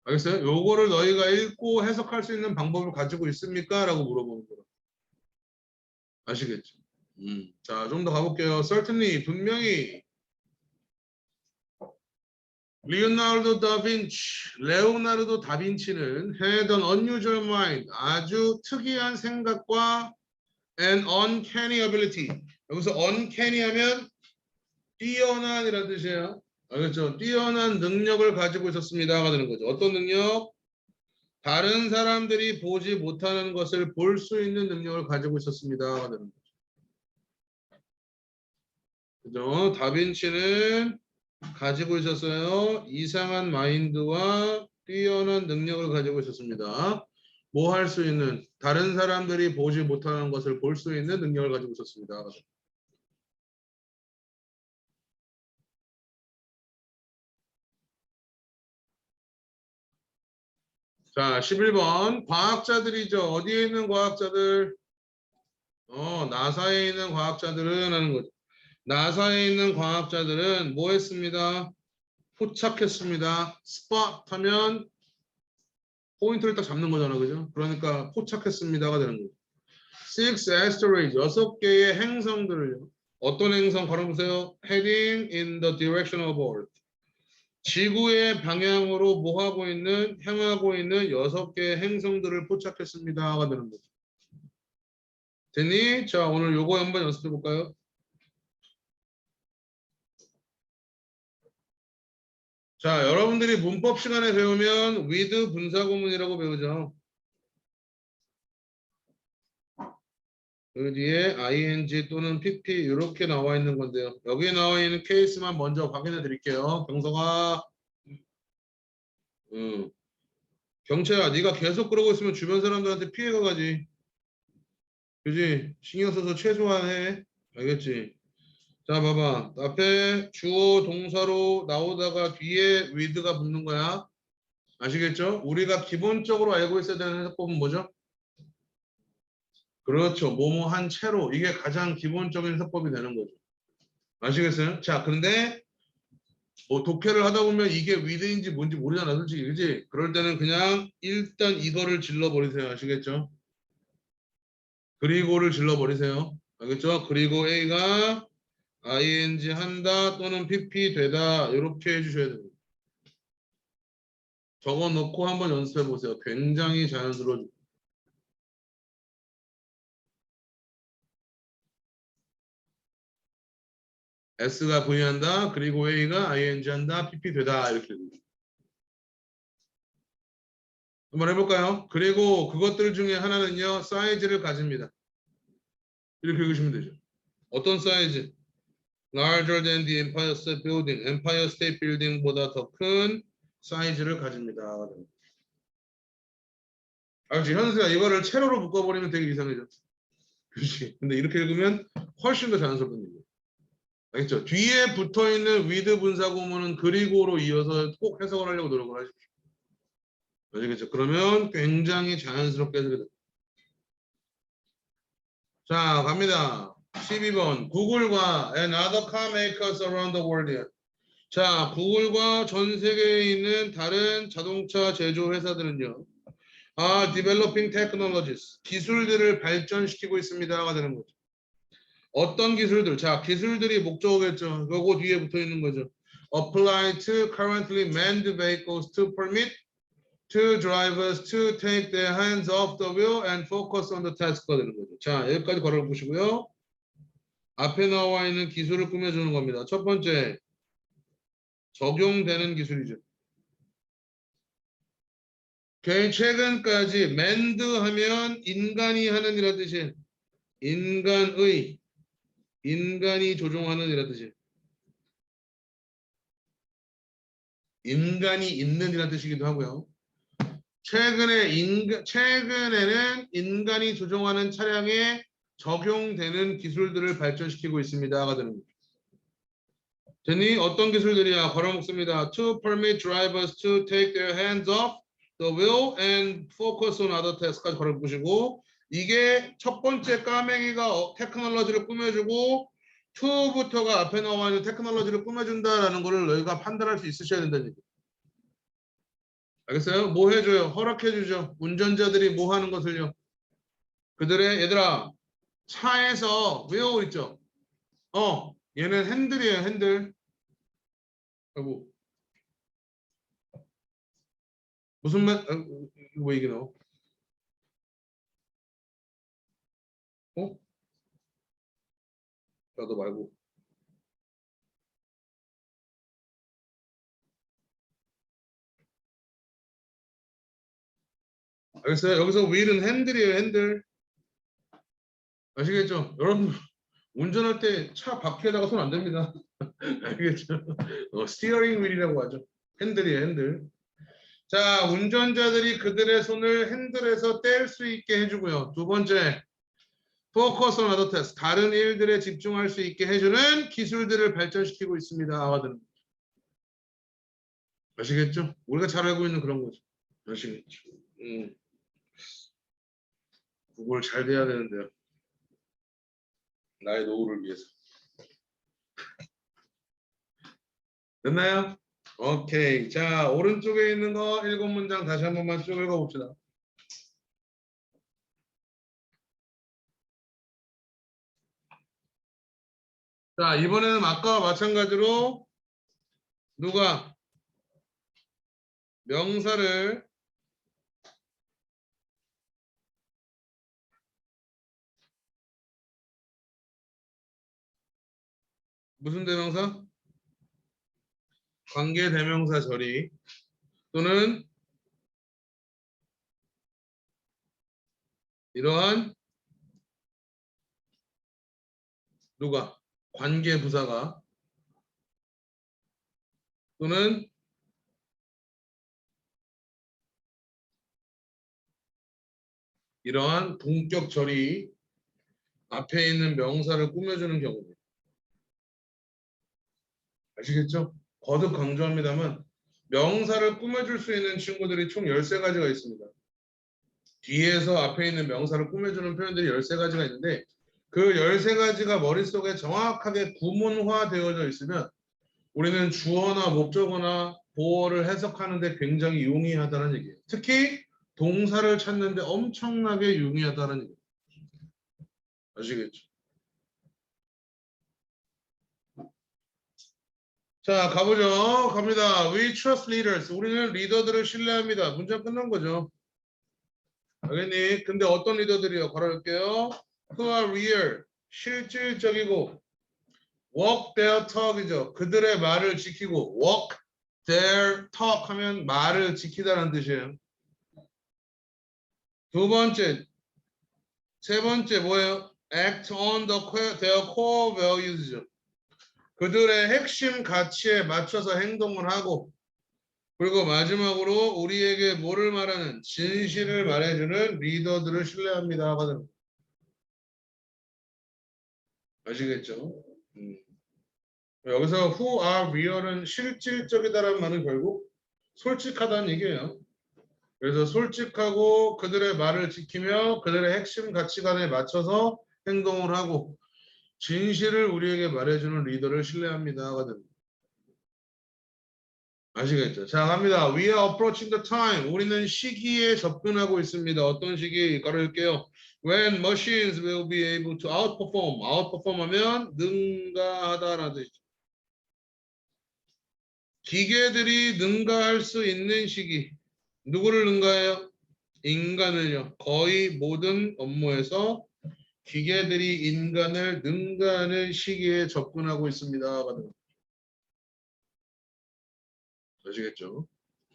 알겠어요? 요거를 너희가 읽고 해석할 수 있는 방법을 가지고 있습니까? 라고 물어보는 거야. 아시겠죠? 자, 좀 더 가볼게요. certainly, 분명히 레오나르도 다빈치는 had an unusual mind, 아주 특이한 생각과 an uncanny ability. 여기서 uncanny 하면 뛰어난이라는 뜻이에요. 알겠죠? 뛰어난 능력을 가지고 있었습니다가 되는 거죠. 어떤 능력? 다른 사람들이 보지 못하는 것을 볼 수 있는 능력을 가지고 있었습니다가 되는 거죠. 그죠? 다빈치는 가지고 있었어요. 이상한 마인드와 뛰어난 능력을 가지고 있었습니다. 뭐 할 수 있는 다른 사람들이 보지 못하는 것을 볼 수 있는 능력을 가지고 있었습니다. 자, 11번 과학자들이죠. 어디에 있는 과학자들? 나사에 있는 과학자들은 하는 거죠. 나사에 있는 과학자들은 뭐 했습니다? 포착했습니다. 스팟 하면 포인트를 딱 잡는 거잖아. 그죠? 그러니까 포착했습니다가 되는 거죠. Six asteroids, 6개의 행성들을요. 어떤 행성 걸어보세요. Heading in the direction of Earth. 지구의 방향으로 뭐 하고 있는, 향하고 있는 6개의 행성들을 포착했습니다가 되는 거죠. 됐니? 자, 오늘 요거 한번 연습해 볼까요? 자, 여러분들이 문법 시간에 배우면 with 분사구문이라고 배우죠. 그 뒤에 ing 또는 pp 이렇게 나와 있는 건데요. 여기 나와 있는 케이스만 먼저 확인해 드릴게요. 경서가 경채야 네가 계속 그러고 있으면 주변 사람들한테 피해가 가지. 그지? 신경 써서 최소한 해. 알겠지? 자 봐봐. 앞에 주어 동사로 나오다가 뒤에 with가 붙는 거야. 아시겠죠? 우리가 기본적으로 알고 있어야 되는 해석법은 뭐죠? 그렇죠. 뭐뭐 한 채로. 이게 가장 기본적인 해석법이 되는 거죠. 아시겠어요? 자, 그런데 뭐 독해를 하다 보면 이게 with인지 뭔지 모르잖아, 솔직히. 그지? 그럴 때는 그냥 일단 이거를 질러버리세요. 아시겠죠? 그리고를 질러버리세요. 알겠죠? 그리고 A가 ing 한다 또는 pp 되다 이렇게 해주셔야 됩니다. 적어 놓고 한번 연습해 보세요. 굉장히 자연스러워요. S가 V 한다. 그리고 A가 ING 한다. PP 되다. 이렇게. 한번 해볼까요? 그리고 그것들 중에 하나는요. 사이즈를 가집니다. 이렇게 읽으시면 되죠. 어떤 사이즈? Larger than the Empire State Building. Empire State Building보다 더 큰 사이즈를 가집니다. 알지? 현수야 이거를 채로로 묶어버리면 되게 이상해져. 그렇지. 근데 이렇게 읽으면 훨씬 더 자연스럽은 얘기예요. 알겠죠? 뒤에 붙어있는 with 분사구문은 그리고로 이어서 꼭 해석을 하려고 노력을 하십시오. 아시겠죠? 그러면 굉장히 자연스럽게 해석이 됩니다. 자, 갑니다. 12번. 구글과 and other car makers around the world. 자, 구글과 전 세계에 있는 다른 자동차 제조 회사들은요. are developing technologies. 기술들을 발전시키고 있습니다가 되는 거죠. 어떤 기술들? 자, 기술들이 목적어겠죠. 요거 뒤에 붙어 있는 거죠. apply to currently manned vehicles to permit to drivers to take their hands off the wheel and focus on the task가 되는 거죠. 자, 여기까지 걸어 보시고요. 앞에 나와 있는 기술을 꾸며주는 겁니다. 첫 번째, 적용되는 기술이죠. 최근까지 manned 하면 인간이 하는 이란 뜻이에요. 인간이 조종하는 이란 뜻이에요. 인간이 있는 이란 뜻이기도 하고요. 최근에는 인간이 조종하는 차량에 적용되는 기술들을 발전시키고 있습니다가 되는 거죠. 됐니? 어떤 기술들이야? 걸어먹습니다. To permit drivers to take their hands off the wheel and focus on other tasks까지 걸어보시고 이게 첫 번째 까맹이가 테크놀로지를 꾸며주고 to부터가 앞에 나와 있는 테크놀로지를 꾸며준다라는 거를 너희가 판단할 수 있으셔야 된다는 얘기예요. 알겠어요? 뭐 해줘요? 허락해주죠. 운전자들이 뭐 하는 것을요? 그들의 얘들아 차에서 외우고 있죠? 얘는 핸들이에요. 핸들. 아이고 무슨 말? 뭐 이게 나와? 나도 말고. 알겠어요? 여기서 wheel은 핸들이에요. 핸들. 아시겠죠? 여러분 운전할 때 차 바퀴에다가 손 안 댑니다. 알겠죠? 스티어링 휠이라고 하죠. 핸들이에요. 핸들. 자, 운전자들이 그들의 손을 핸들에서 뗄 수 있게 해주고요. 두 번째, focus on other tasks. 다른 일들에 집중할 수 있게 해주는 기술들을 발전시키고 있습니다. 아시겠죠? 우리가 잘 알고 있는 그런 거죠. 아시겠죠? 구글 잘 돼야 되는데요. 나의 노후를 위해서. 됐나요? 오케이. 자, 오른쪽에 있는 거 7문장 다시 한 번만 쭉 읽어봅시다. 자, 이번에는 아까와 마찬가지로 누가 명사를 무슨 대명사? 관계 대명사 절이 또는 이러한 누가 관계 부사가 또는 이러한 동격 절이 앞에 있는 명사를 꾸며주는 경우입니다. 아시겠죠? 거듭 강조합니다만 명사를 꾸며줄 수 있는 친구들이 총 13가지가 있습니다. 뒤에서 앞에 있는 명사를 꾸며주는 표현들이 13가지가 있는데 그 13가지가 머릿속에 정확하게 구문화되어져 있으면 우리는 주어나 목적어나 보어를 해석하는 데 굉장히 용이하다는 얘기예요. 특히 동사를 찾는 데 엄청나게 용이하다는 얘기예요. 아시겠죠? 자, 가보죠. 갑니다. We trust leaders. 우리는 리더들을 신뢰합니다. 문장 끝난 거죠. 알겠니? 근데 어떤 리더들이요? 걸어볼게요. Who are real. 실질적이고 walk their talk이죠. 그들의 말을 지키고 walk their talk 하면 말을 지키다라는 뜻이에요. 두 번째, 세 번째 뭐예요? act on their core values죠. 그들의 핵심 가치에 맞춰서 행동을 하고 그리고 마지막으로 우리에게 뭐를 말하는 진실을 말해주는 리더들을 신뢰합니다 하거든. 아시겠죠? 여기서 who are real은 실질적이다라는 말은 결국 솔직하다는 얘기예요. 그래서 솔직하고 그들의 말을 지키며 그들의 핵심 가치관에 맞춰서 행동을 하고 진실을 우리에게 말해주는 리더를 신뢰합니다 하거든. 아시겠죠? 자, 갑니다. We are approaching the time. 우리는 시기에 접근하고 있습니다. 어떤 시기? 깔아줄게요. When machines will be able to outperform. outperform 하면 능가하다라는 뜻이죠. 기계들이 능가할 수 있는 시기. 누구를 능가해요? 인간을요. 거의 모든 업무에서 기계들이 인간을 능가하는 시기에 접근하고 있습니다. 아시겠죠?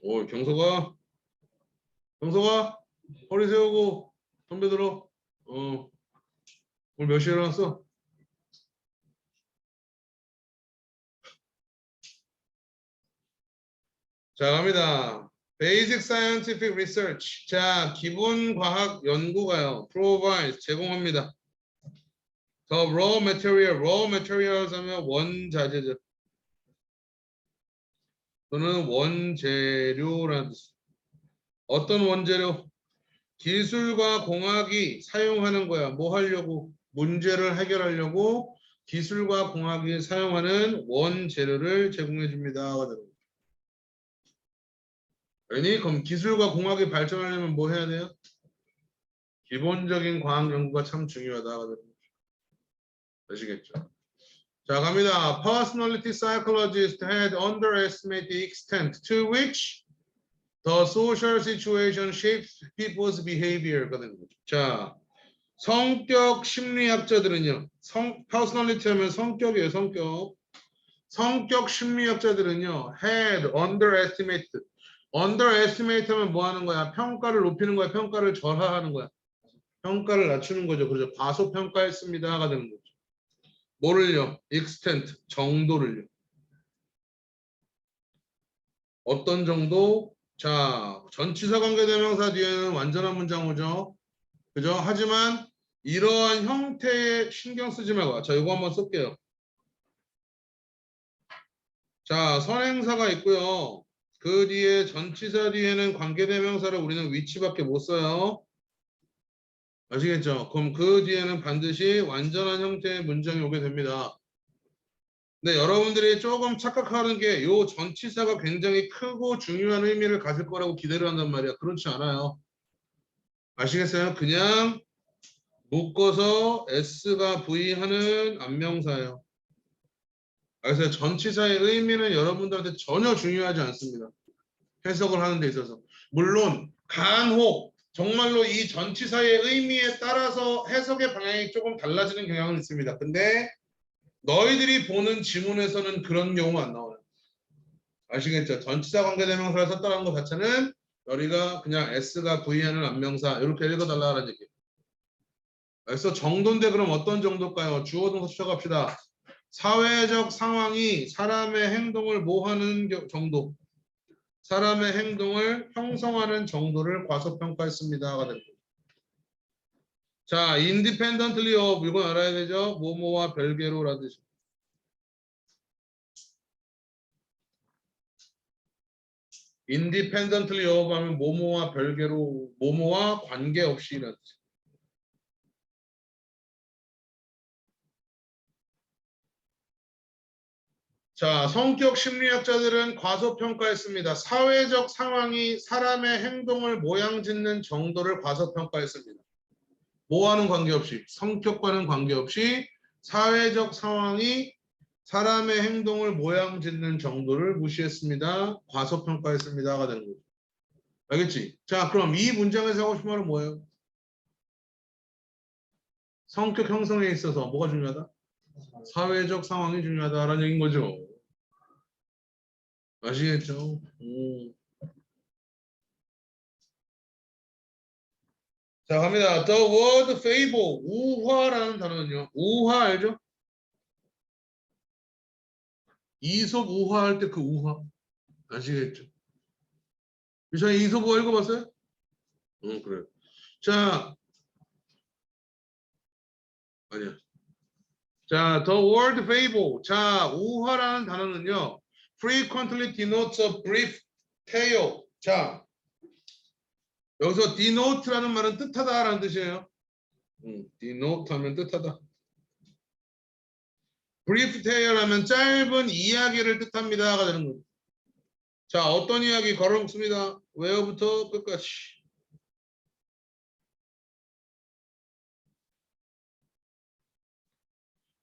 오, 경서가 허리 세우고 덤벼 들어. 오늘 몇 시에 일어났어? 자, 갑니다. Basic Scientific Research. 자, 기본 과학 연구가요. Provide, 제공합니다. The raw material, raw materials 하면 원자재죠. 또는 원재료라는 뜻. 어떤 원재료? 기술과 공학이 사용하는 거야. 뭐 하려고? 문제를 해결하려고 기술과 공학이 사용하는 원재료를 제공해 줍니다. 아니, 그럼 기술과 공학이 발전하려면 뭐 해야 돼요? 기본적인 과학 연구가 참 중요하다. 아시겠죠? 자, 갑니다. Personality psychologists had underestimated the extent to which the social situation shapes people's behavior. 자, 성격 심리학자들은요. personality 하면 성격이에요, 성격. 성격 심리학자들은요. had underestimated. underestimate 하면 뭐 하는 거야? 평가를 높이는 거야, 평가를 절하하는 거야. 평가를 낮추는 거죠. 그래서 과소평가했습니다가 되는 거죠. 뭐를요? extent, 정도를요. 어떤 정도? 자, 전치사 관계대명사 뒤에는 완전한 문장 오죠. 그죠? 하지만 이러한 형태에 신경 쓰지 말고. 자, 이거 한번 쓸게요. 자, 선행사가 있고요. 그 뒤에 전치사 뒤에는 관계대명사를 우리는 위치밖에 못 써요. 아시겠죠? 그럼 그 뒤에는 반드시 완전한 형태의 문장이 오게 됩니다. 근데 여러분들이 조금 착각하는 게 요 전치사가 굉장히 크고 중요한 의미를 가질 거라고 기대를 한단 말이야. 그렇지 않아요. 아시겠어요? 그냥 묶어서 S가 V하는 안명사예요. 그래서 전치사의 의미는 여러분들한테 전혀 중요하지 않습니다. 해석을 하는 데 있어서. 물론 간혹 정말로 이 전치사의 의미에 따라서 해석의 방향이 조금 달라지는 경향은 있습니다. 근데 너희들이 보는 지문에서는 그런 경우가 안 나와요. 아시겠죠? 전치사 관계대명사를 썼다는 것 자체는 너희가 그냥 S가 V하는 안명사 이렇게 읽어달라는 얘기예요. 그래서 정도인데 그럼 어떤 정도일까요? 주어 동사 추적합시다. 사회적 상황이 사람의 행동을 뭐하는 정도, 사람의 행동을 형성하는 정도를 과소평가했습니다가 됩니다. 자, independently of 이건 알아야 되죠? 뭐뭐와 별개로라는 뜻입니다. independently of 하면 뭐뭐와 별개로, 뭐뭐와 관계없이라는 뜻입니다. 자, 성격 심리학자들은 과소평가했습니다. 사회적 상황이 사람의 행동을 모양짓는 정도를 과소평가했습니다. 뭐와는 관계없이, 성격과는 관계없이 사회적 상황이 사람의 행동을 모양 짓는 정도를 무시했습니다. 과소평가했습니다가 되는 거죠. 알겠지? 자, 그럼 이 문장에서 하고 싶은 말은 뭐예요? 성격 형성에 있어서 뭐가 중요하다? 사회적 상황이 중요하다라는 얘기인 거죠. 아시겠죠? 자, 갑니다. The word fable, 우화라는 단어는요. 우화 알죠? 이솝 우화 할 때 그 우화. 아시겠죠? 유찬이 이솝 우화 읽어봤어요? 응, 그래요. 자, 아니야. 자, the word fable. 자, 우화라는 단어는요. frequently denotes a brief tale. 자, 여기서 denote라는 말은 뜻하다라는 뜻이에요. denote 하면 뜻하다. brief tale 하면 짧은 이야기를 뜻합니다가 되는 거예요. 자, 어떤 이야기 걸어놓습니다. where부터 끝까지.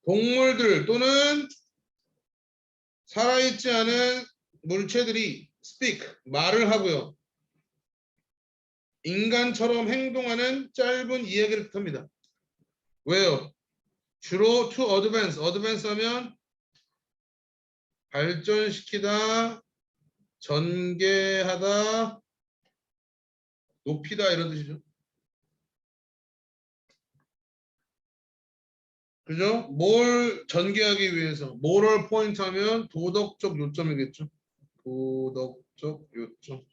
동물들 또는 살아있지 않은 물체들이 speak, 말을 하고요. 인간처럼 행동하는 짧은 이야기를 뜻합니다. 왜요? 주로 to advance, advance 하면 발전시키다, 전개하다, 높이다 이런 뜻이죠. 그죠? 뭘 전개하기 위해서 moral point 하면 도덕적 요점이겠죠. 도덕적 요점.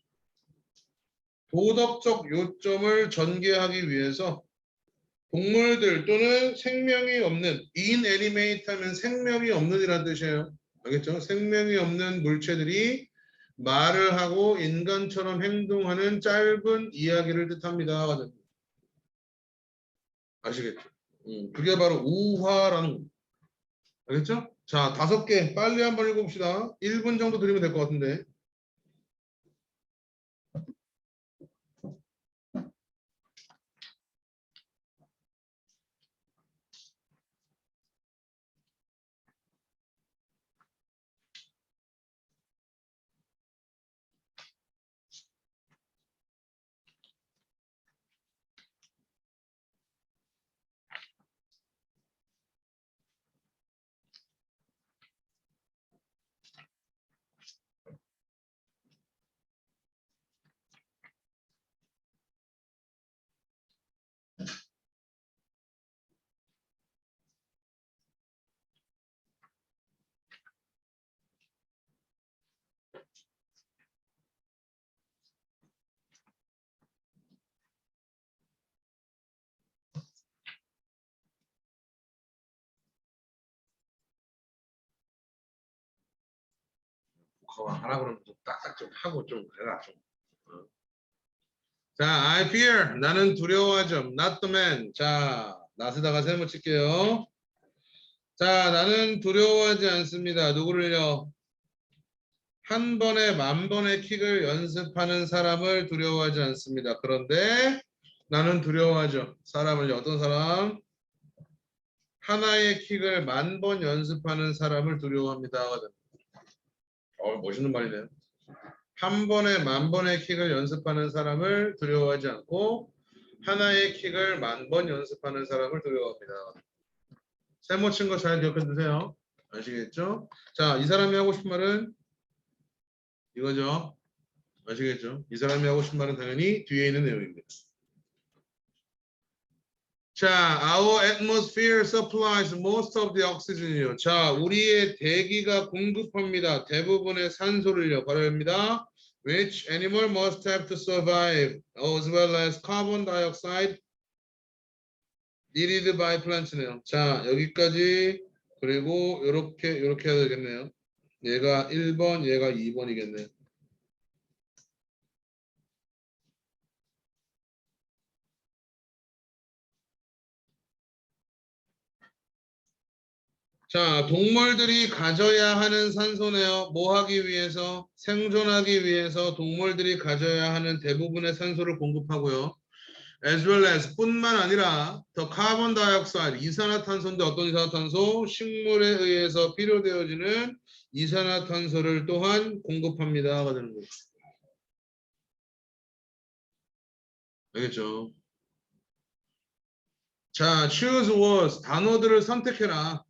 도덕적 요점을 전개하기 위해서 동물들 또는 생명이 없는 inanimate 하면 생명이 없는 이라는 뜻이에요. 알겠죠? 생명이 없는 물체들이 말을 하고 인간처럼 행동하는 짧은 이야기를 뜻합니다. 아시겠죠? 그게 바로 우화라는 겁니다. 알겠죠? 자, 5개 빨리 한번 읽어봅시다. 1분 정도 드리면 될 것 같은데. 그거 하라 그러면 좀 딱딱 좀 하고 좀 해라 좀. 자, I fear. 나는 두려워하죠. Not the man. 자, 낫에다가 세모 칠게요. 자, 나는 두려워하지 않습니다. 누구를요? 한 번에 10,000번의 킥을 연습하는 사람을 두려워하지 않습니다. 그런데 나는 두려워하죠. 사람을요. 어떤 사람? 하나의 킥을 10,000번 연습하는 사람을 두려워합니다. 멋있는 말이네요. 한 번에 10,000번의 킥을 연습하는 사람을 두려워하지 않고 하나의 킥을 10,000번 연습하는 사람을 두려워합니다. 세모 친 거 잘 기억해 두세요. 아시겠죠? 자, 이 사람이 하고 싶은 말은 이거죠. 아시겠죠? 이 사람이 하고 싶은 말은 당연히 뒤에 있는 내용입니다. 자, our atmosphere supplies most of the oxygen이요. 자, 우리의 대기가 공급합니다. 대부분의 산소를요. 바로 입니다. Which animal must have to survive, as well as carbon dioxide needed by plants네요. 자, 여기까지 그리고 이렇게 해야 되겠네요. 얘가 1번, 얘가 2번이겠네요. 자, 동물들이 가져야 하는 산소네요. 뭐 하기 위해서? 생존하기 위해서 동물들이 가져야 하는 대부분의 산소를 공급하고요. as well as 뿐만 아니라 the carbon dioxide 이산화탄소인데 어떤 이산화탄소? 식물에 의해서 필요되어지는 이산화탄소를 또한 공급합니다가 되는 거죠. 알겠죠? 자, choose words 단어들을 선택해라.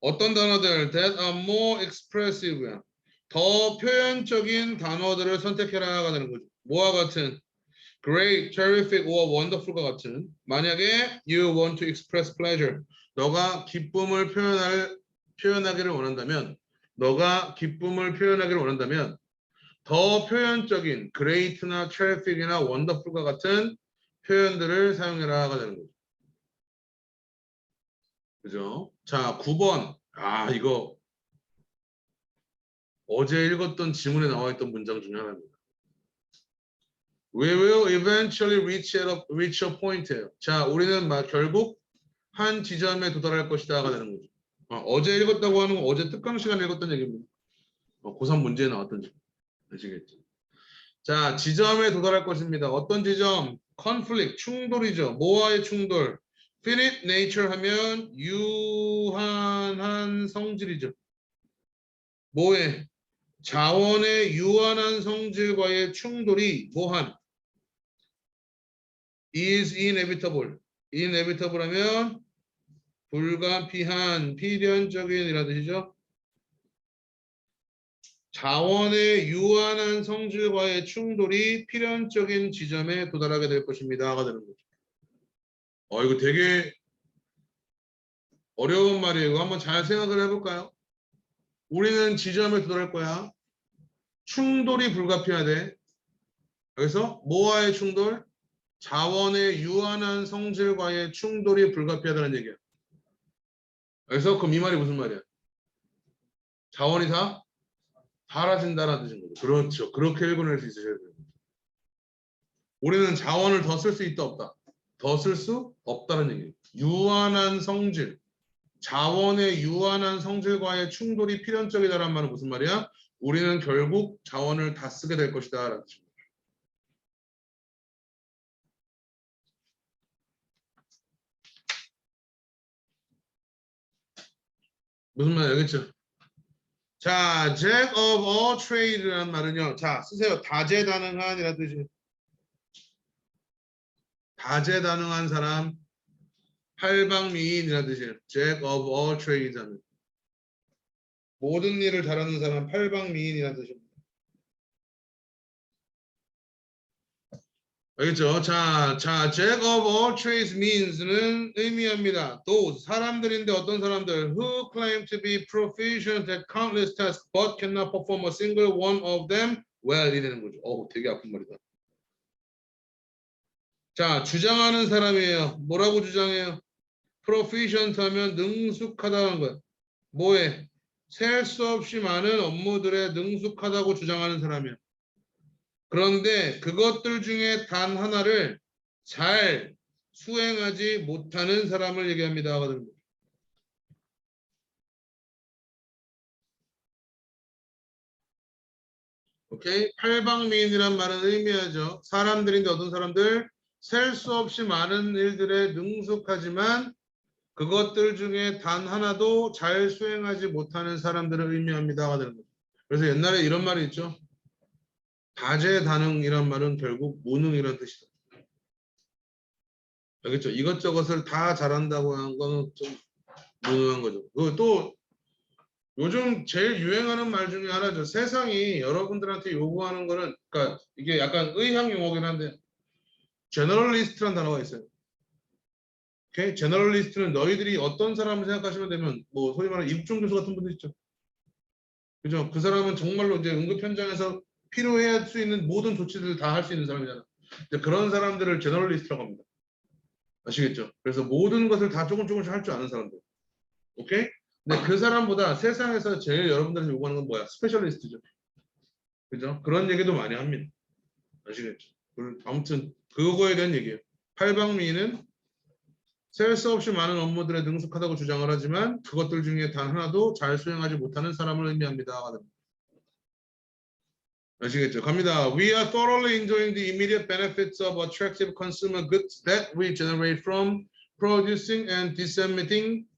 어떤 단어들? that are more expressive 더 표현적인 단어들을 선택해라가 되는 거죠. 뭐와 같은? great, terrific, or wonderful과 같은. 만약에 you want to express pleasure, 너가 기쁨을 표현하기를 원한다면, 더 표현적인 great나 terrific이나 wonderful과 같은 표현들을 사용해라가 되는 거죠. 그죠? 자, 9번. 이거 어제 읽었던 지문에 나와 있던 문장 중에 하나입니다. We will eventually reach a point예요. 자, 우리는 결국 한 지점에 도달할 것이다가 되는 거죠. 어제 읽었다고 하는 건 어제 특강 시간에 읽었던 얘기입니다. 고3 문제에 나왔던 얘기. 아시겠죠? 자, 지점에 도달할 것입니다. 어떤 지점? conflict, 충돌이죠. 뭐와의 충돌? finite nature 하면 유한한 성질이죠. 뭐에? 자원의 유한한 성질과의 충돌이 뭐한? is inevitable. inevitable 하면 불가피한, 필연적인 이라는 뜻이죠. 자원의 유한한 성질과의 충돌이 필연적인 지점에 도달하게 될 것입니다가 되는 거죠. 이거 되게 어려운 말이에요. 이거 한번 잘 생각을 해볼까요? 우리는 지점에 도달할 거야. 충돌이 불가피하대. 그래서 뭐와의 충돌? 자원의 유한한 성질과의 충돌이 불가피하다는 얘기야. 그래서 그럼 이 말이 무슨 말이야? 자원이 다 사라진다라는 뜻인 거죠. 그렇죠. 그렇게 읽어낼 수 있으셔야 돼요. 우리는 자원을 더 쓸 수 있다 없다? 더 쓸 수 없다는 얘기예요. 유한한 성질, 자원의 유한한 성질과의 충돌이 필연적이다라는 말은 무슨 말이야? 우리는 결국 자원을 다 쓰게 될 것이다 라는 뜻입니다. 무슨 말이야? 알겠죠? 자, jack of all trade라는 말은요. 자, 쓰세요. 다재다능한이라는 뜻이에요. 다재다능한 사람, 팔방미인이라는 뜻이에요. jack of all trades 하는. 모든 일을 잘하는 사람, 팔방미인이라는 뜻입니다. 알겠죠? 자, jack of all trades means는 의미합니다. those 사람들인데 어떤 사람들? Who claim to be proficient at countless tasks but cannot perform a single one of them well 이라는 거죠. 되게 아픈 말이다. 자, 주장하는 사람이에요. 뭐라고 주장해요? proficient 하면 능숙하다는 거예요. 뭐에? 셀 수 없이 많은 업무들에 능숙하다고 주장하는 사람이에요. 그런데 그것들 중에 단 하나를 잘 수행하지 못하는 사람을 얘기합니다. 오케이? 팔방미인이란 말은 의미하죠. 사람들인데 어떤 사람들? 셀 수 없이 많은 일들에 능숙하지만 그것들 중에 단 하나도 잘 수행하지 못하는 사람들을 의미합니다. 그래서 옛날에 이런 말이 있죠. 다재다능이란 말은 결국 무능이란 뜻이다. 알겠죠? 이것저것을 다 잘한다고 하는 거는 좀 무능한 거죠. 또 요즘 제일 유행하는 말 중에 하나죠. 세상이 여러분들한테 요구하는 거는 그러니까 이게 약간 의학 용어긴 한데 제너럴리스트라는 단어가 있어요. 오케이? 제너럴리스트는 너희들이 어떤 사람을 생각하시면 되면 뭐 소위 말하는 입중 교수 같은 분들 있죠. 그죠? 그 사람은 정말로 이제 응급 현장에서 필요해야 할 수 있는 모든 조치들을 다 할 수 있는 사람이잖아. 그런 사람들을 제너럴리스트라고 합니다. 아시겠죠? 그래서 모든 것을 다 조금씩 할 줄 아는 사람들. 오케이? 근데 그 사람보다 세상에서 제일 여러분들한테 요구하는 건 뭐야? 스페셜리스트죠. 그죠? 그런 얘기도 많이 합니다. 아시겠죠? 아무튼 그거에 대한 얘기예요. 팔방미인은 셀 수 없이 많은 업무들에 능숙하다고 주장을 하지만 그것들 중에 단 하나도 잘 수행하지 못하는 사람을 의미합니다. 아시겠죠? 갑니다. We are thoroughly enjoying the immediate benefits of attractive consumer goods that we generate from producing and disseminating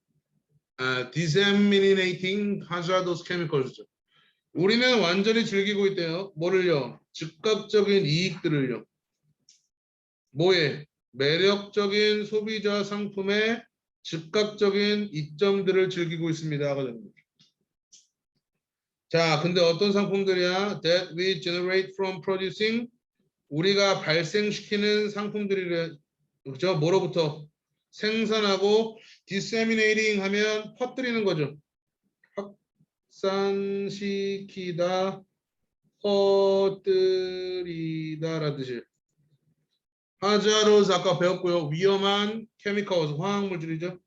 hazardous chemicals. 우리는 완전히 즐기고 있대요. 뭐를요? 즉각적인 이익들을요. 뭐에? 매력적인 소비자 상품의 즉각적인 이점들을 즐기고 있습니다. 자, 근데 어떤 상품들이야? That we generate from producing 우리가 발생시키는 상품들이래. 그렇죠? 뭐로부터? 생산하고 disseminating 하면 퍼뜨리는 거죠. 확산시키다, 퍼뜨리다라는 뜻이에요. 하자로스 아까 배웠고요. 위험한 케미컬, 화학물질이죠.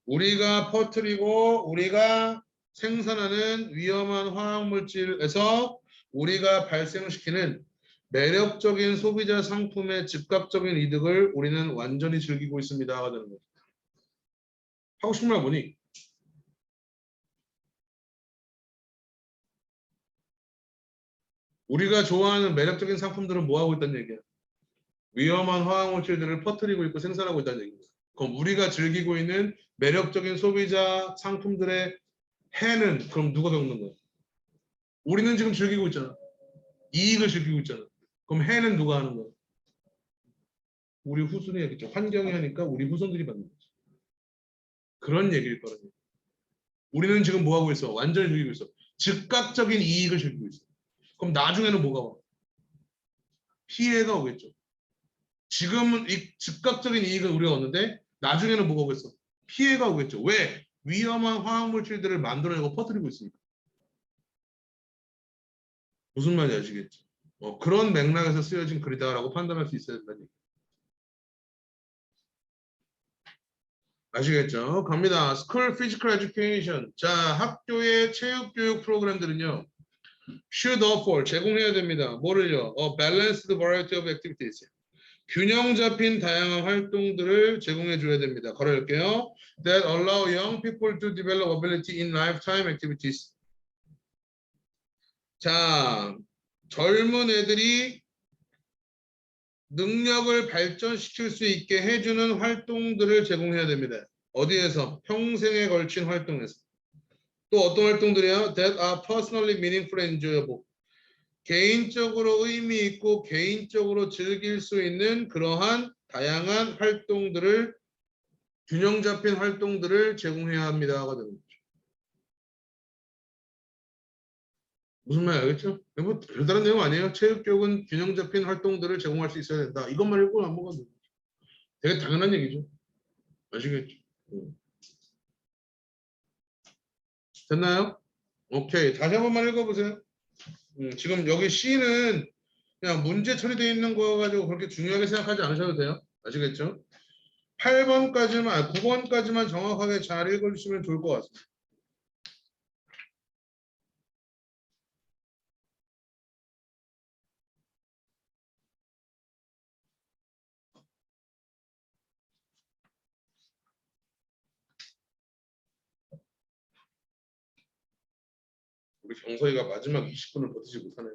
우리가 퍼뜨리고 우리가 생산하는 위험한 화학물질에서 우리가 발생시키는 매력적인 소비자 상품의 즉각적인 이득을 우리는 완전히 즐기고 있습니다. 하는 거죠. 하고 싶은 말 보니 우리가 좋아하는 매력적인 상품들은 뭐 하고 있다는 얘기야? 위험한 화학물질들을 퍼뜨리고 있고 생산하고 있다는 얘기입니다. 그럼 우리가 즐기고 있는 매력적인 소비자 상품들의 해는 그럼 누가 겪는 거야? 우리는 지금 즐기고 있잖아. 이익을 즐기고 있잖아. 그럼 해는 누가 하는 거야? 우리 후손이 하겠죠. 환경이 하니까 우리 후손들이 받는 거지. 그런 얘기일 거라고. 우리는 지금 뭐 하고 있어? 완전히 즐기고 있어. 즉각적인 이익을 즐기고 있어. 그럼 나중에는 뭐가 와? 피해가 오겠죠. 지금은 이 즉각적인 이익을 우리가 얻는데 나중에는 뭐가 오겠어? 피해가 오겠죠. 왜? 위험한 화학물질들을 만들어내고 퍼뜨리고 있으니까. 무슨 말인지 아시겠죠? 그런 맥락에서 쓰여진 글이다라고 판단할 수 있어야 된다는 얘기. 아시겠죠? 갑니다. School Physical Education. 자, 학교의 체육교육 프로그램들은요. should offer, 제공해야 됩니다. 뭐를요? balanced variety of activities. 균형 잡힌 다양한 활동들을 제공해 줘야 됩니다. 걸어볼게요. That allow young people to develop ability in lifetime activities. 자, 젊은 애들이 능력을 발전시킬 수 있게 해주는 활동들을 제공해야 됩니다. 어디에서? 평생에 걸친 활동에서. 또 어떤 활동들이요? That are personally meaningful and enjoyable. 개인적으로 의미 있고 개인적으로 즐길 수 있는 그러한 다양한 활동들을 균형 잡힌 활동들을 제공해야 합니다가 되는 거죠. 무슨 말인지 알겠죠? 뭐 별다른 내용 아니에요. 체육교육은 균형 잡힌 활동들을 제공할 수 있어야 된다. 이것만 읽고 안 먹어도 되게 당연한 얘기죠. 아시겠죠? 됐나요? 오케이. 다시 한 번만 읽어보세요. 지금 여기 C는 그냥 문제 처리되어 있는 거 가지고 그렇게 중요하게 생각하지 않으셔도 돼요. 아시겠죠? 8번까지만, 9번까지만 정확하게 잘 읽어주시면 좋을 것 같습니다. 우리 경서이가 마지막 20분을 버티지 못하네.